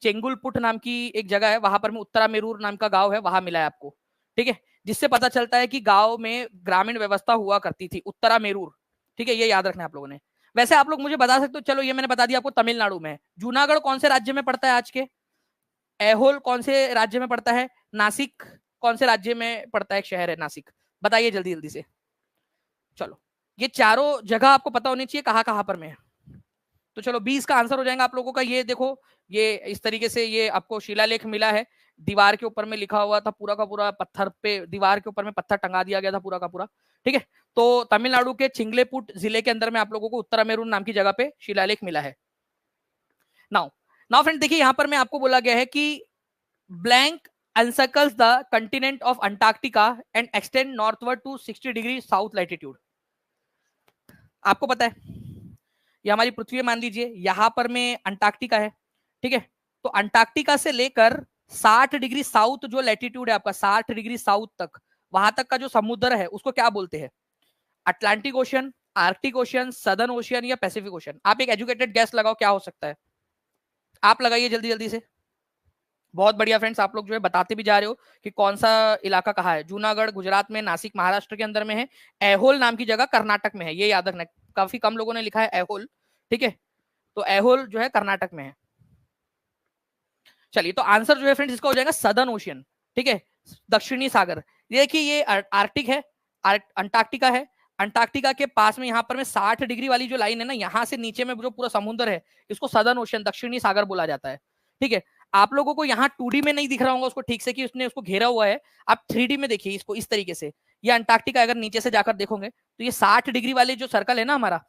चेंगुलपुट नाम की एक जगह है, वहां पर में उत्तरा मेरूर नाम का गांव है, वहां मिला है आपको। ठीक है, जिससे पता चलता है कि गांव में ग्रामीण व्यवस्था हुआ करती थी, उत्तरा मेरूर। ठीक है, ये याद रखना है आप लोगों ने। वैसे आप लोग मुझे बता सकते हो, चलो ये मैंने बता दिया आपको तमिलनाडु में। जूनागढ़ कौन से राज्य में पड़ता है आज के? ऐहोल कौन से राज्य में पड़ता है? नासिक कौन से राज्य में पड़ता है? एक शहर है नासिक, बताइए जल्दी जल्दी से। चलो, ये चारों जगह आपको पता होनी चाहिए कहाँ कहाँ पर में है। तो चलो 20 का आंसर हो जाएगा आप लोगों का। ये देखो, ये इस तरीके से ये आपको शिलालेख मिला है, दीवार के ऊपर में लिखा हुआ था, पूरा का पूरा पत्थर पे, दीवार के ऊपर में पत्थर टंगा दिया गया था पूरा का पूरा। ठीक है, तो तमिलनाडु के चिंगलेपुट जिले के अंदर में आप लोगों को उत्तरामेरुर नाम की जगह पे शिलालेख मिला है। नाउ नाउ फ्रेंड, देखिए यहां पर मैं आपको बोला गया है कि blank encircles the continent of Antarctica and extend northward to 60 degree south latitude. आपको पता है ये हमारी पृथ्वी मान लीजिए, यहां पर में अंटार्कटिका है, ठीक है। तो अंटार्कटिका से लेकर 60 डिग्री साउथ जो लैटिट्यूड है आपका, 60 डिग्री साउथ तक, वहां तक का जो समुद्र है उसको क्या बोलते हैं? Atlantic ocean, Arctic ocean, southern ocean या पैसिफिक ओशियन? आप एक एजुकेटेड गैस लगाओ, क्या हो सकता है? आप लगाइए जल्दी जल्दी से। बहुत बढ़िया फ्रेंड्स, आप लोग जो है बताते भी जा रहे हो कि कौन सा इलाका कहाँ है। जूनागढ़ गुजरात में, नासिक महाराष्ट्र के अंदर में है, ऐहोल नाम की जगह कर्नाटक में है, ये याद रखना। काफी कम लोगों ने लिखा है ऐहोल, ठीक है। तो ऐहोल जो है कर्नाटक में है। चलिए, तो आंसर जो है फ्रेंड्स इसका हो जाएगा सदर्न ओशियन, ठीक है, दक्षिणी सागर। ये देखिए ये आर्कटिक है, अंटार्कटिका है। अंटार्कटिका के पास में यहाँ पर में 60 डिग्री वाली जो लाइन है ना, यहाँ से नीचे में जो पूरा समुद्र है, इसको सदर्न ओशियन, दक्षिणी सागर बोला जाता है, ठीक है। आप लोगों को यहाँ 2D में नहीं दिख रहा होगा उसको ठीक से कि उसने उसको घेरा हुआ है, आप 3D में देखिए इसको इस तरीके से। ये अंटार्कटिका अगर नीचे से जाकर देखोगे तो ये 60 डिग्री वाले जो सर्कल है ना हमारा,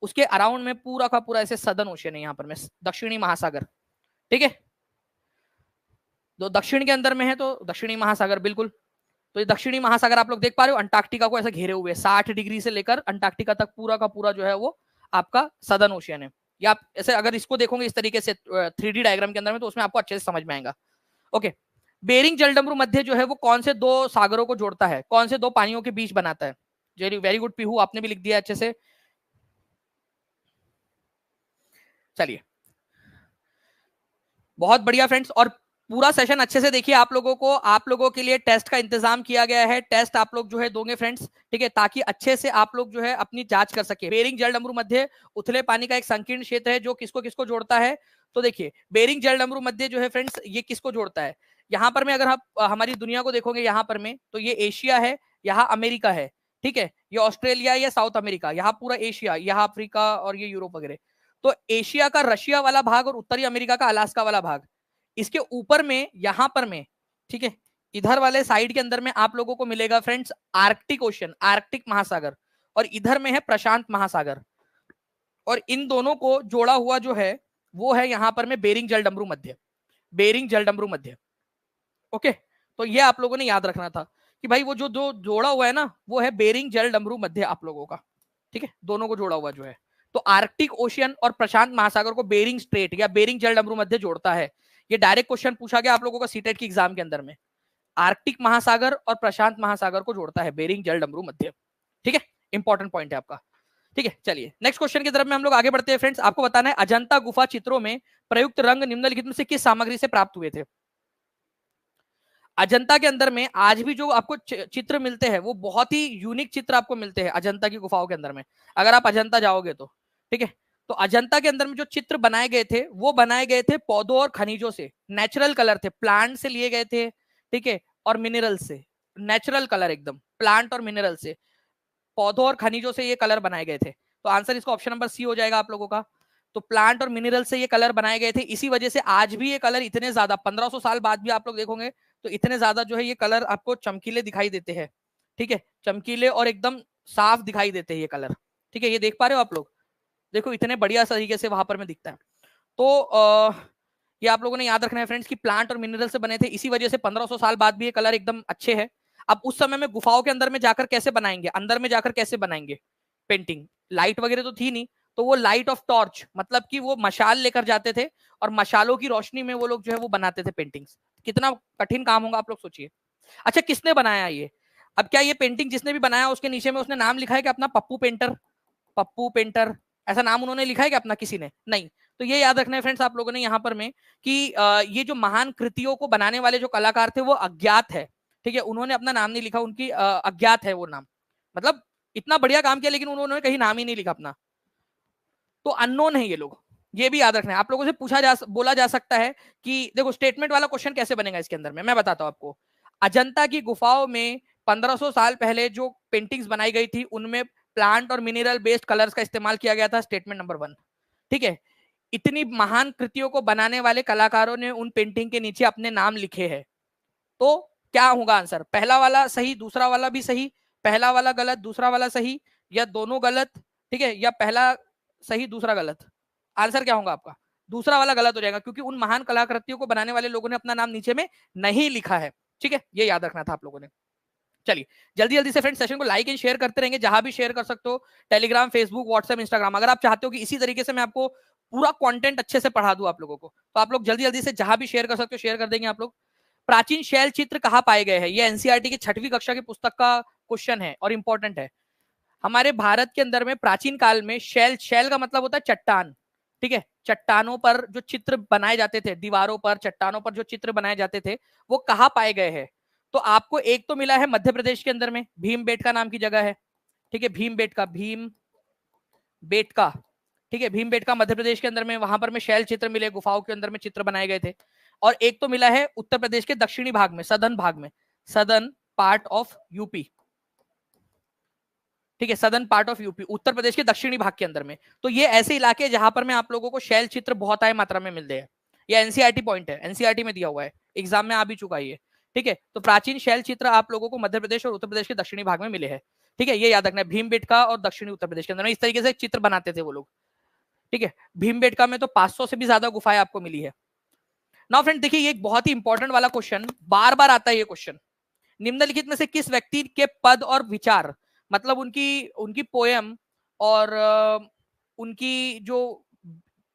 उसके अराउंड में पूरा का पूरा ऐसे सदर्न ओशियन है यहाँ पर में, दक्षिणी महासागर, ठीक है। तो दक्षिण के अंदर में है तो दक्षिणी महासागर, बिल्कुल। तो ये दक्षिणी महासागर आप लोग देख पा रहे हो, अंटार्कटिका को ऐसे घेरे हुए 60 डिग्री से लेकर अंटार्कटिका तक पूरा का पूरा जो है वो आपका सदर्न ओशियन है। या आप ऐसे अगर इसको देखोगे इस तरीके से 3D डायग्राम के अंदर में, तो उसमें आपको अच्छे से समझ में आएगा। ओके, बेरिंग जलडमरू मध्य जो है वो कौन से दो सागरों को जोड़ता है, कौन से दो पानियों के बीच बनाता है? वेरी गुड पीहू, आपने भी लिख दिया अच्छे से। चलिए, बहुत बढ़िया फ्रेंड्स। और पूरा सेशन अच्छे से देखिए, आप लोगों के लिए टेस्ट का इंतजाम किया गया है। टेस्ट आप लोग जो है दोगे फ्रेंड्स, ठीक है, ताकि अच्छे से आप लोग जो है अपनी जांच कर सके। बेरिंग जलडमरू मध्य उथले पानी का एक संकीर्ण क्षेत्र है जो किसको किसको जोड़ता है? तो देखिए, बेरिंग जलडमरू मध्य जो है फ्रेंड्स, ये किसको जोड़ता है? यहाँ पर में अगर आप हमारी दुनिया को देखोगे यहाँ पर में, तो ये एशिया है, यहाँ अमेरिका है, ठीक है, ये ऑस्ट्रेलिया या साउथ अमेरिका, यहाँ पूरा एशिया, यहाँ अफ्रीका और ये यूरोप वगैरह। तो एशिया का रशिया वाला भाग और उत्तरी अमेरिका का अलास्का वाला भाग, इसके ऊपर में यहां पर में, ठीक है, इधर वाले साइड के अंदर में आप लोगों को मिलेगा फ्रेंड्स आर्कटिक ओशन, आर्कटिक महासागर, और इधर में है प्रशांत महासागर। और इन दोनों को जोड़ा हुआ जो है वो है यहां पर में बेरिंग जलडमरू मध्य, बेरिंग जलडमरू मध्य। ओके, तो ये आप लोगों ने याद रखना था कि भाई वो जो दो जोड़ा हुआ है ना, वो है बेरिंग जलडमरू मध्य आप लोगों का, ठीक है, दोनों को जोड़ा हुआ जो है। तो आर्कटिक ओशियन और प्रशांत महासागर को बेरिंग स्ट्रेट या बेरिंग जलडमरू मध्य जोड़ता है। ये डायरेक्ट क्वेश्चन पूछा गया आप लोगों का सीटेट की एग्जाम के अंदर में। आर्कटिक महासागर और प्रशांत महासागर को जोड़ता है बेरिंग जलडमरू मध्य, ठीक है, इंपॉर्टेंट पॉइंट है आपका, ठीक है। चलिए नेक्स्ट क्वेश्चन की तरफ में हम लोग आगे बढ़ते हैं फ्रेंड्स। आपको बताना है अजंता गुफा चित्रों में प्रयुक्त रंग निम्नलिखित में से किस सामग्री से प्राप्त हुए थे? अजंता के अंदर में आज भी जो आपको चित्र मिलते हैं वो बहुत ही यूनिक चित्र आपको मिलते हैं अजंता की गुफाओं के अंदर में, अगर आप अजंता जाओगे तो, ठीक है। तो अजंता के अंदर में जो चित्र बनाए गए थे वो बनाए गए थे पौधों और खनिजों से, नेचुरल कलर थे, प्लांट से लिए गए थे, ठीक है, और मिनरल से, नेचुरल कलर एकदम प्लांट और मिनरल से, पौधों और खनिजों से ये कलर बनाए गए थे। तो आंसर इसका ऑप्शन नंबर सी हो जाएगा आप लोगों का। तो प्लांट और मिनरल से ये कलर बनाए गए थे, इसी वजह से आज भी ये कलर इतने ज्यादा 1500 साल बाद भी आप लोग देखोगे तो इतने ज्यादा जो है ये कलर आपको चमकीले दिखाई देते हैं, ठीक है, चमकीले और एकदम साफ दिखाई देते हैं ये कलर, ठीक है। ये देख पा रहे हो आप लोग, देखो इतने बढ़िया तरीके से वहां पर में दिखता है। तो ये आप लोगों ने याद रखना है फ्रेंड्स कि प्लांट और मिनरल से बने थे, इसी वजह से 1500 साल बाद भी ये कलर एकदम अच्छे है। अब उस समय में गुफाओं के अंदर में जाकर कैसे बनाएंगे, अंदर में जाकर कैसे बनाएंगे पेंटिंग? लाइट वगैरह तो थी नहीं, तो वो लाइट ऑफ टॉर्च, मतलब कि वो मशाल लेकर जाते थे और मशालों की रोशनी में वो लोग जो है वो बनाते थे पेंटिंग्स। कितना कठिन काम होगा आप लोग सोचिए। अच्छा, किसने बनाया ये? अब क्या ये पेंटिंग जिसने भी बनाया उसके नीचे में उसने नाम लिखा है कि अपना पप्पू पेंटर, पप्पू पेंटर ऐसा नाम उन्होंने लिखा है कि अपना किसी ने? नहीं। तो ये याद रखना है फ्रेंड्स आप लोगों ने यहाँ पर में कि ये जो महान कृतियों को बनाने वाले जो कलाकार थे वो अज्ञात है, ठीक है, उन्होंने अपना नाम नहीं लिखा, उनकी अज्ञात है वो नाम, मतलब इतना बढ़िया काम किया लेकिन उन्होंने कहीं नाम ही नहीं लिखा अपना, तो अननोन है ये लोग। ये भी याद रखना है। आप लोगों से बोला जा सकता है कि देखो स्टेटमेंट वाला क्वेश्चन कैसे बनेगा इसके अंदर में, मैं बताता हूं आपको। अजंता की गुफाओं में 1500 साल पहले जो पेंटिंग्स बनाई गई थी उनमें प्लांट और मिनरल बेस्ड कलर्स का इस्तेमाल किया गया था, स्टेटमेंट नंबर 1, ठीक है। इतनी महान कृतियों को बनाने वाले कलाकारों ने उन पेंटिंग के नीचे अपने नाम लिखे हैं। तो क्या होगा आंसर? पहला वाला सही, दूसरा वाला भी सही, पहला वाला गलत, दूसरा वाला सही, या दोनों गलत, ठीक है, या पहला सही दूसरा गलत? आंसर क्या होगा आपका? दूसरा वाला गलत हो जाएगा, क्योंकि उन महान कलाकृतियों को बनाने वाले लोगों ने अपना नाम नीचे में नहीं लिखा है, ठीक है, ये याद रखना था आप लोगों ने। चलिए जल्दी जल्दी से फ्रेंड्स सेशन को लाइक एंड शेयर करते रहेंगे, जहां भी शेयर कर सकते हो, टेलीग्राम, फेसबुक, व्हाट्सएप, इंस्टाग्राम। अगर आप चाहते हो कि इसी तरीके से मैं आपको पूरा कंटेंट अच्छे से पढ़ा दूं आप लोगों को, तो आप लोग जल्दी जल्दी से जहां भी शेयर कर सकते हो शेयर कर देंगे आप लोग। प्राचीन शैल चित्र कहाँ पाए गए हैं, ये एनसीईआरटी की 6वीं कक्षा की पुस्तक का क्वेश्चन है और इंपॉर्टेंट है। हमारे भारत के अंदर में प्राचीन काल में शैल, शैल का मतलब होता है चट्टान, ठीक है, चट्टानों पर जो चित्र बनाए जाते थे, दीवारों पर, चट्टानों पर जो चित्र बनाए जाते थे, वो कहाँ पाए गए हैं। तो आपको एक तो मिला है मध्य प्रदेश के अंदर में, भीमबेटका नाम की जगह है, ठीक है, भीमबेटका, भीमबेटका, ठीक है, भीमबेटका मध्य प्रदेश के अंदर में, वहां पर में शैल चित्र मिले, गुफाओं के अंदर में चित्र बनाए गए थे। और एक तो मिला है उत्तर प्रदेश के दक्षिणी भाग में, सदर्न भाग में, सदर्न पार्ट ऑफ यूपी, ठीक है, southern part of UP, Uttar Pradesh के दक्षिणी भाग के अंदर में। तो ये ऐसे इलाके हैं जहां पर में आप लोगों को शैल चित्र बहुत आय मात्रा में मिलते हैं। ये एनसीईआरटी पॉइंट है, एनसीईआरटी में दिया हुआ है, एग्जाम में आ भी चुका है ये, ठीक है। तो प्राचीन शैल चित्र आप लोगों को मध्य प्रदेश और उत्तर प्रदेश के दक्षिणी भाग में मिले हैं, ठीक है, ये याद रखना है। भीमबेटका और दक्षिणी उत्तर प्रदेश के अंदर इस तरीके से चित्र बनाते थे वो लोग, ठीक है। भीमबेटका में तो 500 से भी ज्यादा गुफाएं आपको मिली है। नाउ फ्रेंड देखिए, ये एक बहुत ही इंपॉर्टेंट वाला क्वेश्चन, बार बार आता है ये क्वेश्चन। निम्नलिखित में से किस व्यक्ति के पद और विचार, मतलब उनकी उनकी पोयम और उनकी जो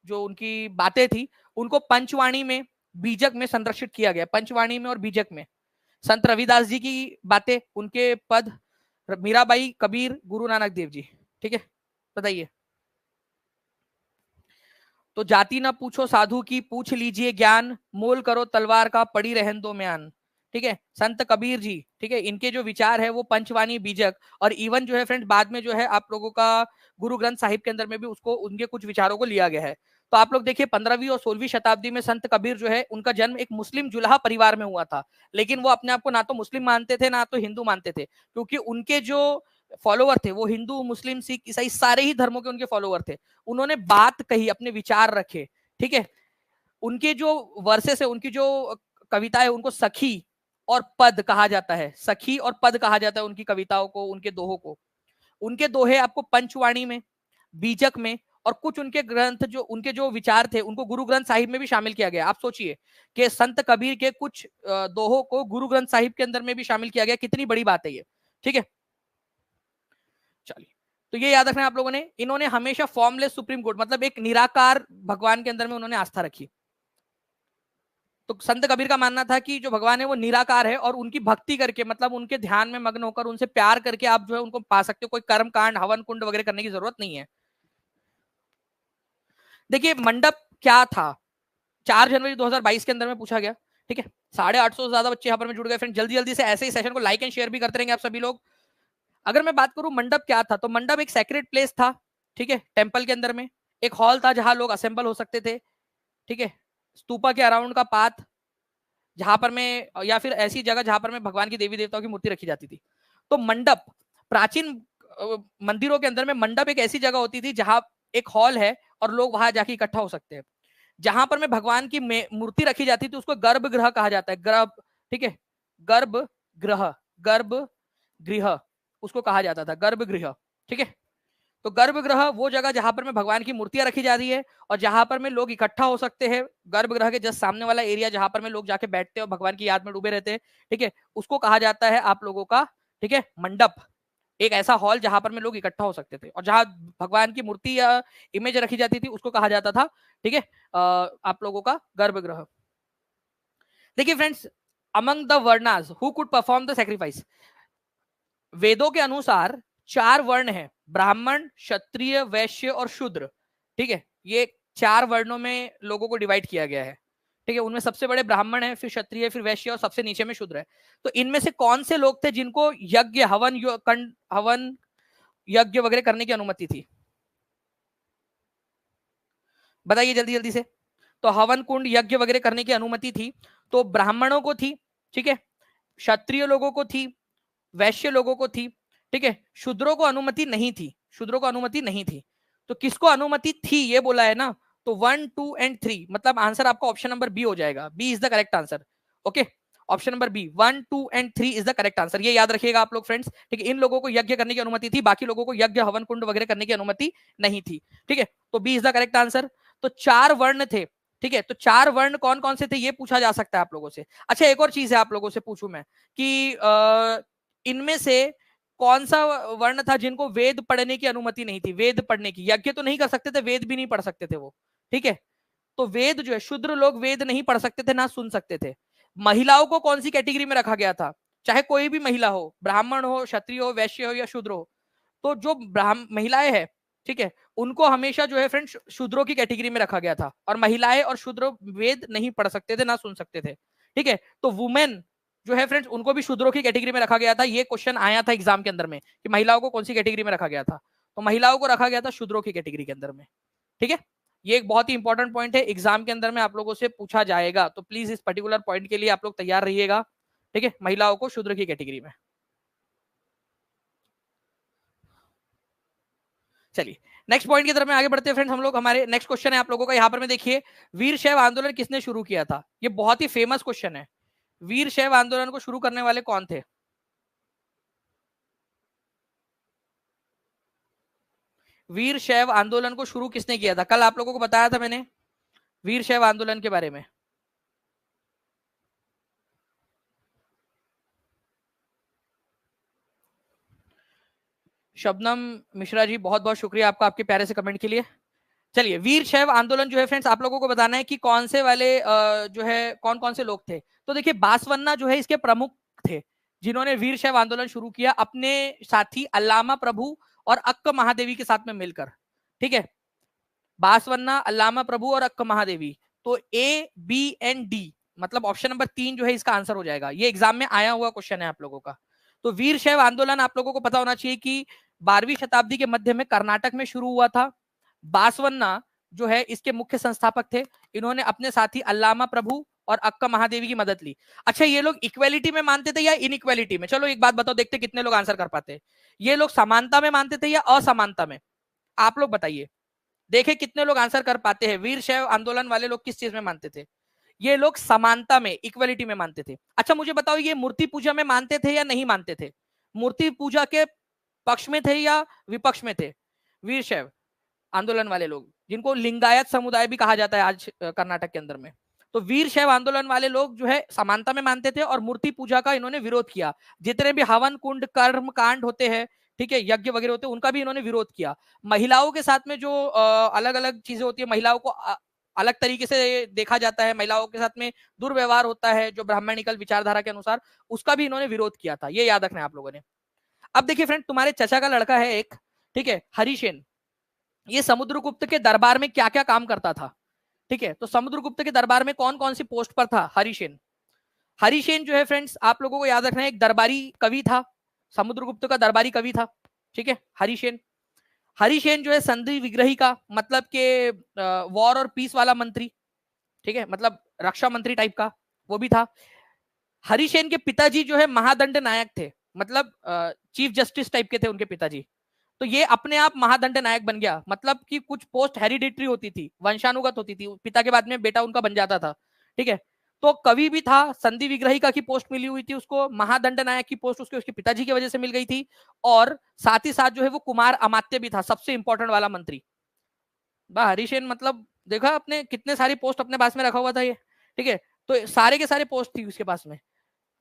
जो उनकी बातें थी, उनको पंचवाणी में, बीजक में संरक्षित किया गया। पंचवाणी में और बीजक में संत रविदास जी की बातें, उनके पद, मीराबाई, कबीर, गुरु नानक देव जी, ठीक है, बताइए। तो जाति ना पूछो साधु की, पूछ लीजिए ज्ञान, मोल करो तलवार का, पड़ी रहन दो म्यान, ठीक है, संत कबीर जी, ठीक है, इनके जो विचार है वो पंचवाणी, बीजक, और इवन जो है फ्रेंड बाद में जो है आप लोगों का गुरु ग्रंथ साहिब के अंदर में भी उसको, उनके कुछ विचारों को लिया गया है। तो आप लोग देखिए 15वीं और 16वीं शताब्दी में संत कबीर जो है, उनका जन्म एक मुस्लिम जुलाहा परिवार में हुआ था, लेकिन वो अपने आप को ना तो मुस्लिम मानते थे ना तो हिंदू मानते थे, क्योंकि उनके जो फॉलोवर थे वो हिंदू, मुस्लिम, सिख, ईसाई सारे ही धर्मों के उनके फॉलोवर थे। उन्होंने बात कही, अपने विचार रखे, ठीक है। उनके जो वर्सेस है, उनकी जो कविता है, उनको सखी और पद कहा जाता है, सखी और पद कहा जाता है उनकी कविताओं को, उनके दोहों को। उनके दोहे आपको पंचवाणी में, बीजक में, और कुछ उनके ग्रंथ, जो उनके जो विचार थे, उनको गुरु ग्रंथ साहिब में भी शामिल किया गया। आप सोचिए कि संत कबीर के कुछ दोहों को गुरु ग्रंथ साहिब के अंदर में भी शामिल किया गया, कितनी बड़ी बात है ये, ठीक है। चलिए, तो ये याद रखना है आप लोगों ने। इन्होंने हमेशा फॉर्मलेस सुप्रीम कोर्ट, मतलब एक निराकार भगवान के अंदर में उन्होंने आस्था रखी। तो संत कबीर का मानना था कि जो भगवान है वो निराकार है, और उनकी भक्ति करके, मतलब उनके ध्यान में मग्न होकर, उनसे प्यार करके आप जो है उनको पा सकते हो। कोई कर्म कांड, हवन कुंड वगैरह करने की जरूरत नहीं है। देखिए मंडप क्या था, 4 जनवरी 2022 के अंदर में पूछा गया, ठीक है। 850 से ज्यादा बच्चे यहाँ पर में जुड़ गए फ्रेंड। जल्दी जल्दी से ऐसे ही सेशन को लाइक एंड शेयर भी करते रहेंगे आप सभी लोग। अगर मैं बात करूं मंडप क्या था, तो मंडप एक सेक्रेट प्लेस था, ठीक है, टेम्पल के अंदर में। एक हॉल था जहां लोग असेंबल हो सकते थे, ठीक है। स्तूपा के अराउंड का पाथ, जहां पर में, या फिर ऐसी जगह जहां पर में भगवान की देवी देवताओं की मूर्ति रखी जाती थी। तो मंडप, प्राचीन मंदिरों के अंदर में मंडप एक ऐसी जगह होती थी जहां एक हॉल है और लोग वहां जाके इकट्ठा हो सकते हैं। जहां पर में भगवान की मूर्ति रखी जाती थी उसको गर्भगृह कहा जाता है, गर्भ, ठीक है, गर्भगृह, गर्भगृह उसको कहा जाता था, गर्भगृह, ठीक है। तो गर्भगृह वो जगह जहां पर में भगवान की मूर्तियां रखी जा रही है और जहां पर में लोग इकट्ठा हो सकते हैं। गर्भगृह के जस्ट सामने वाला एरिया जहां पर में लोग जाके बैठते हैं और भगवान की याद में डूबे रहते हैं, ठीक है, उसको कहा जाता है आप लोगों का, ठीक है, मंडप। एक ऐसा हॉल जहां पर में लोग इकट्ठा हो सकते थे और जहां भगवान की मूर्ति या इमेज रखी जाती थी उसको कहा जाता था, ठीक है, आप लोगों का गर्भगृह। देखिए friends, among the varnas who could perform the sacrifice, वेदों के अनुसार 4 वर्ण है, ब्राह्मण, क्षत्रिय, वैश्य और शूद्र, ठीक है। ये 4 वर्णों में लोगों को डिवाइड किया गया है, ठीक है। उनमें सबसे बड़े ब्राह्मण है, फिर क्षत्रिय, फिर वैश्य और सबसे नीचे में शूद्र है। तो इनमें से कौन से लोग थे जिनको यज्ञ, हवन यज्ञ वगैरह करने की अनुमति थी, बताइए जल्दी जल्दी से। तो हवन कुंड, यज्ञ वगैरह करने की अनुमति थी, तो ब्राह्मणों को थी, ठीक है, क्षत्रिय लोगों को थी, वैश्य लोगों को थी, ठीक है। शूद्रों को अनुमति नहीं थी, शूद्रों को अनुमति नहीं थी। तो किसको अनुमति थी ये बोला है ना, तो 1, 2 एंड 3, मतलब आंसर आपका ऑप्शन नंबर बी हो जाएगा। B is the correct answer, okay. Option number B, 1, 2 and 3 is the correct answer. ये याद रखिएगा आप लोग फ्रेंड्स, ठीक है। इन लोगों को यज्ञ करने की अनुमति थी, बाकी लोगों को यज्ञ, हवन कुंड वगैरह करने की अनुमति नहीं थी, ठीक है। तो B is the correct answer. तो 4 वर्ण थे, ठीक है। तो 4 वर्ण कौन कौन से थे ये पूछा जा सकता है आप लोगों से। अच्छा, एक और चीज है आप लोगों से पूछूं मैं कि इनमें से कौन सा वर्ण था जिनको वेद पढ़ने की अनुमति नहीं थी? वेद पढ़ने की, यज्ञ तो नहीं कर सकते थे, वेद भी नहीं पढ़ सकते थे वो, ठीक है। तो वेद जो है, शूद्र लोग वेद नहीं पढ़ सकते थे, ना सुन सकते थे। महिलाओं को कौन सी कैटेगरी में रखा गया था? चाहे कोई भी महिला हो, ब्राह्मण हो, क्षत्रिय हो, वैश्य हो या शूद्र हो, तो जो महिलाएं हैं, ठीक है, उनको हमेशा जो है फ्रेंड्स शूद्रों की कैटेगरी में रखा गया था, और महिलाएं और शूद्र वेद नहीं पढ़ सकते थे, ना सुन सकते थे, ठीक है। तो वुमेन जो है फ्रेंड्स, उनको भी शूद्रों की कैटेगरी में रखा गया था। ये क्वेश्चन आया था एग्जाम के अंदर में कि महिलाओं को कौन सी कैटेगरी में रखा गया था, तो महिलाओं को रखा गया था शूद्रों की कैटेगरी के अंदर में, ठीक है। ये एक बहुत ही इंपॉर्टेंट पॉइंट है, एग्जाम के अंदर में आप लोगों से पूछा जाएगा, तो प्लीज इस पर्टिकुलर पॉइंट के लिए आप लोग तैयार रहिएगा, ठीक है। महिलाओं को शूद्र की कैटेगरी में। चलिए नेक्स्ट पॉइंट की तरफ में आगे बढ़ते हैं फ्रेंड्स हम लोग। हमारे नेक्स्ट क्वेश्चन है आप लोगों का यहाँ पर में, देखिए वीर शैव आंदोलन किसने शुरू किया था? ये बहुत ही फेमस क्वेश्चन है। वीर शैव आंदोलन को शुरू करने वाले कौन थे? वीर शैव आंदोलन को शुरू किसने किया था? कल आप लोगों को बताया था मैंने वीर शैव आंदोलन के बारे में। शबनम मिश्रा जी, बहुत बहुत शुक्रिया आपका, आपके प्यारे से कमेंट के लिए। चलिए, वीर शैव आंदोलन जो है फ्रेंड्स, आप लोगों को बताना है कि कौन से वाले जो है कौन कौन से लोग थे। तो देखिए, बासवन्ना जो है इसके प्रमुख थे, जिन्होंने वीर शैव आंदोलन शुरू किया अपने साथी अल्लामा प्रभु और अक्क महादेवी के साथ में मिलकर, ठीक है। बासवन्ना, अल्लामा प्रभु और अक्क महादेवी। तो ए बी एंड डी, मतलब ऑप्शन नंबर 3 जो है इसका आंसर हो जाएगा। ये एग्जाम में आया हुआ क्वेश्चन है आप लोगों का। तो वीर शैव आंदोलन आप लोगों को पता होना चाहिए कि 12वीं शताब्दी के मध्य में कर्नाटक में शुरू हुआ था। बासवन्ना जो है इसके मुख्य संस्थापक थे। इन्होंने अपने साथी अल्लामा प्रभु और अक्का महादेवी की मदद ली। अच्छा, ये लोग इक्वेलिटी में मानते थे या इनइक्वेलिटी में? चलो एक बात बताओ, देखते कितने लोग आंसर कर पाते हैं। ये लोग समानता में मानते थे या असमानता में? आप लोग बताइए, देखे कितने लोग आंसर कर पाते हैं। वीर शैव आंदोलन वाले लोग किस चीज में मानते थे? ये लोग समानता में, इक्वलिटी में मानते थे। अच्छा मुझे बताओ, ये मूर्ति पूजा में मानते थे या नहीं मानते थे? मूर्ति पूजा के पक्ष में थे या विपक्ष में थे वीर शैव आंदोलन वाले लोग, जिनको लिंगायत समुदाय भी कहा जाता है आज कर्नाटक के अंदर में? तो वीर शैव आंदोलन वाले लोग जो है समानता में मानते थे और मूर्ति पूजा का इन्होंने विरोध किया। जितने भी हवन कुंड कर्म कांड होते हैं, ठीक है, यज्ञ वगैरह होते हैं, उनका भी इन्होंने विरोध किया। महिलाओं के साथ में जो अलग अलग चीजें होती है, महिलाओं को अलग तरीके से देखा जाता है, महिलाओं के साथ में दुर्व्यवहार होता है जो ब्राह्मणिकल विचारधारा के अनुसार, उसका भी इन्होंने विरोध किया था। ये याद रखना है आप लोगों ने। अब देखिए फ्रेंड, तुम्हारे चचा का लड़का है एक, ठीक है, हरिसेन। ये समुद्रगुप्त के दरबार में क्या क्या काम करता था? ठीक है, तो समुद्रगुप्त के दरबार में कौन कौन सी पोस्ट पर था हरिसेन? हरिसेन जो है फ्रेंड्स, आप लोगों को याद रखना है, एक दरबारी कवि था। समुद्रगुप्त का दरबारी कवि था, ठीक है, हरिसेन। हरिसेन जो है संधि विग्रही का, मतलब के वॉर और पीस वाला मंत्री, ठीक है, मतलब रक्षा मंत्री टाइप का, वो भी था। हरिसेन के पिताजी जो है महादंड नायक थे, मतलब चीफ जस्टिस टाइप के थे उनके पिताजी। तो ये अपने आप महादंड नायक बन गया, मतलब कि कुछ पोस्ट हेरिडिटरी होती थी, वंशानुगत होती थी, पिता के बाद में बेटा उनका बन जाता था, ठीक है। तो कवि भी था, संधि विग्रहिका की पोस्ट मिली हुई थी उसको, महादंड नायक की पोस्ट उसके पिताजी की वजह से मिल गई थी, और साथ ही साथ जो है वो कुमार अमात्य भी था, सबसे इंपॉर्टेंट वाला मंत्री। हरिसेन मतलब देखा आपने कितने सारी पोस्ट अपने पास में रखा हुआ था ये, ठीक है। तो सारे के सारे पोस्ट थी उसके पास में,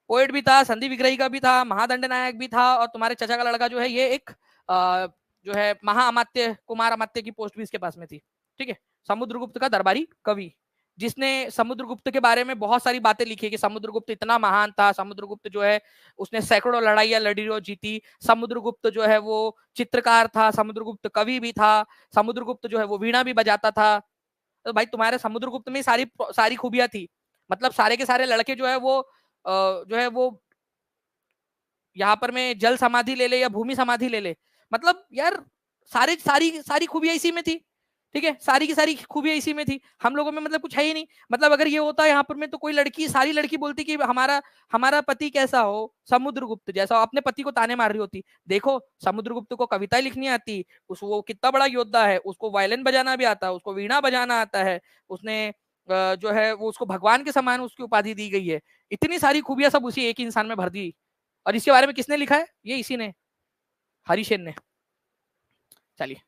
पोएट भी था, संधि विग्रही का भी था, महादंड नायक भी था, और तुम्हारे चचा का लड़का जो है ये एक जो है महाअमात्य, कुमार अमात्य की पोस्ट भी इसके पास में थी, ठीक है। समुद्रगुप्त का दरबारी कवि, जिसने समुद्रगुप्त के बारे में बहुत सारी बातें लिखी है कि समुद्रगुप्त इतना महान था, समुद्रगुप्त जो है उसने सैकड़ों लड़ाइयां लड़ी और जीती, समुद्रगुप्त जो है वो चित्रकार था, समुद्रगुप्त कवि भी था, समुद्रगुप्त जो है वो वीणा भी बजाता था। तो भाई तुम्हारे समुद्रगुप्त में सारी सारी खूबियां थी, मतलब सारे के सारे लड़के जो है वो जो है वो यहाँ पर में जल समाधि ले ले या भूमि समाधि ले ले, मतलब यार सारी सारी सारी खूबियां इसी में थी, ठीक है, सारी की सारी खूबियां इसी में थी। हम लोगों में मतलब कुछ है ही नहीं। मतलब अगर ये होता यहाँ पर में तो कोई लड़की, सारी लड़की बोलती कि हमारा हमारा पति कैसा हो, समुद्रगुप्त जैसा हो, अपने पति को ताने मार रही होती। देखो समुद्रगुप्त को कविताएं लिखनी आती, वो कितना बड़ा योद्धा है, उसको वायलिन बजाना भी आता है, उसको वीणा बजाना आता है, उसने जो है वो उसको भगवान के समान उसकी उपाधि दी गई है। इतनी सारी खूबियां सब उसी एक इंसान में भर दी। और इसके बारे में किसने लिखा है? ये इसी ने, हरिसेन ने। चलिए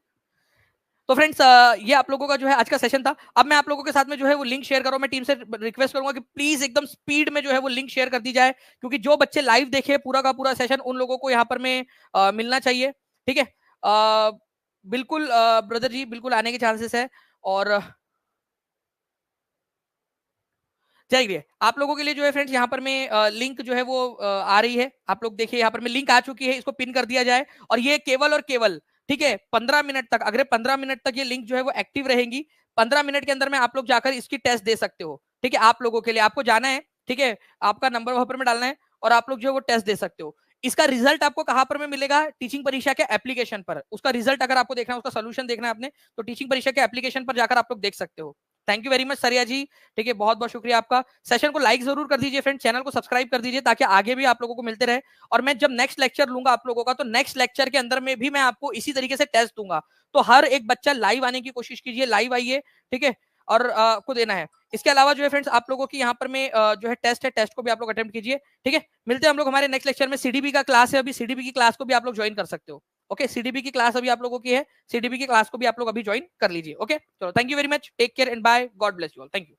तो फ्रेंड्स ये आप लोगों का जो है आज का सेशन था। अब मैं आप लोगों के साथ में जो है वो लिंक शेयर करूँ, मैं टीम से रिक्वेस्ट करूंगा कि प्लीज एकदम स्पीड में जो है वो लिंक शेयर कर दी जाए, क्योंकि जो बच्चे लाइव देखे पूरा का पूरा सेशन उन लोगों को यहाँ पर में मिलना चाहिए। ठीक है, बिल्कुल ब्रदर जी, बिल्कुल आने के चांसेस है। और चलिए आप लोगों के लिए जो है फ्रेंड्स यहाँ पर मैं लिंक जो है वो आ रही है, आप लोग देखिए यहाँ पर मैं लिंक आ चुकी है, इसको पिन कर दिया जाए। और ये केवल और केवल ठीक है 15 मिनट तक, अगले 15 मिनट तक ये लिंक जो है वो एक्टिव रहेंगी। 15 मिनट के अंदर में आप लोग जाकर इसकी टेस्ट दे सकते हो। ठीक है, आप लोगों के लिए आपको जाना है, ठीक है, आपका नंबर वहां पर में डालना है और आप लोग जो है वो टेस्ट दे सकते हो। इसका रिजल्ट आपको कहां पर में मिलेगा? टीचिंग परीक्षा के एप्लीकेशन पर। उसका रिजल्ट अगर आपको देखना है, उसका सोल्यूशन देखना है आपने, तो टीचिंग परीक्षा के एप्लीकेशन पर जाकर आप लोग देख सकते हो। थैंक यू वेरी मच सरिया जी। ठीक है, बहुत बहुत शुक्रिया आपका। सेशन को लाइक जरूर कर दीजिए फ्रेंड, चैनल को सब्सक्राइब कर दीजिए ताकि आगे भी आप लोगों को मिलते रहे। और मैं जब नेक्स्ट लेक्चर लूंगा आप लोगों का, तो नेक्स्ट लेक्चर के अंदर में भी मैं आपको इसी तरीके से टेस्ट दूंगा। तो हर एक बच्चा लाइव आने की कोशिश कीजिए, लाइव आइए, ठीक है, और आपको देना है। इसके अलावा जो है फ्रेंड्स आप लोगों की यहाँ पर में जो है टेस्ट है, टेस्ट को भी आप लोग अटेम्प्ट कीजिए। ठीक है, मिलते हैं हम लोग हमारे नेक्स्ट लेक्चर में। सीडीबी का क्लास है अभी, सीडीबी की क्लास को भी आप लोग ज्वाइन कर सकते हो। ओके, सीडीबी की क्लास अभी आप लोगों की है, सीडीबी की क्लास को भी आप लोग अभी ज्वाइन कर लीजिए। ओके, चलो, thank you very much, take care and bye, God bless you all, thank you.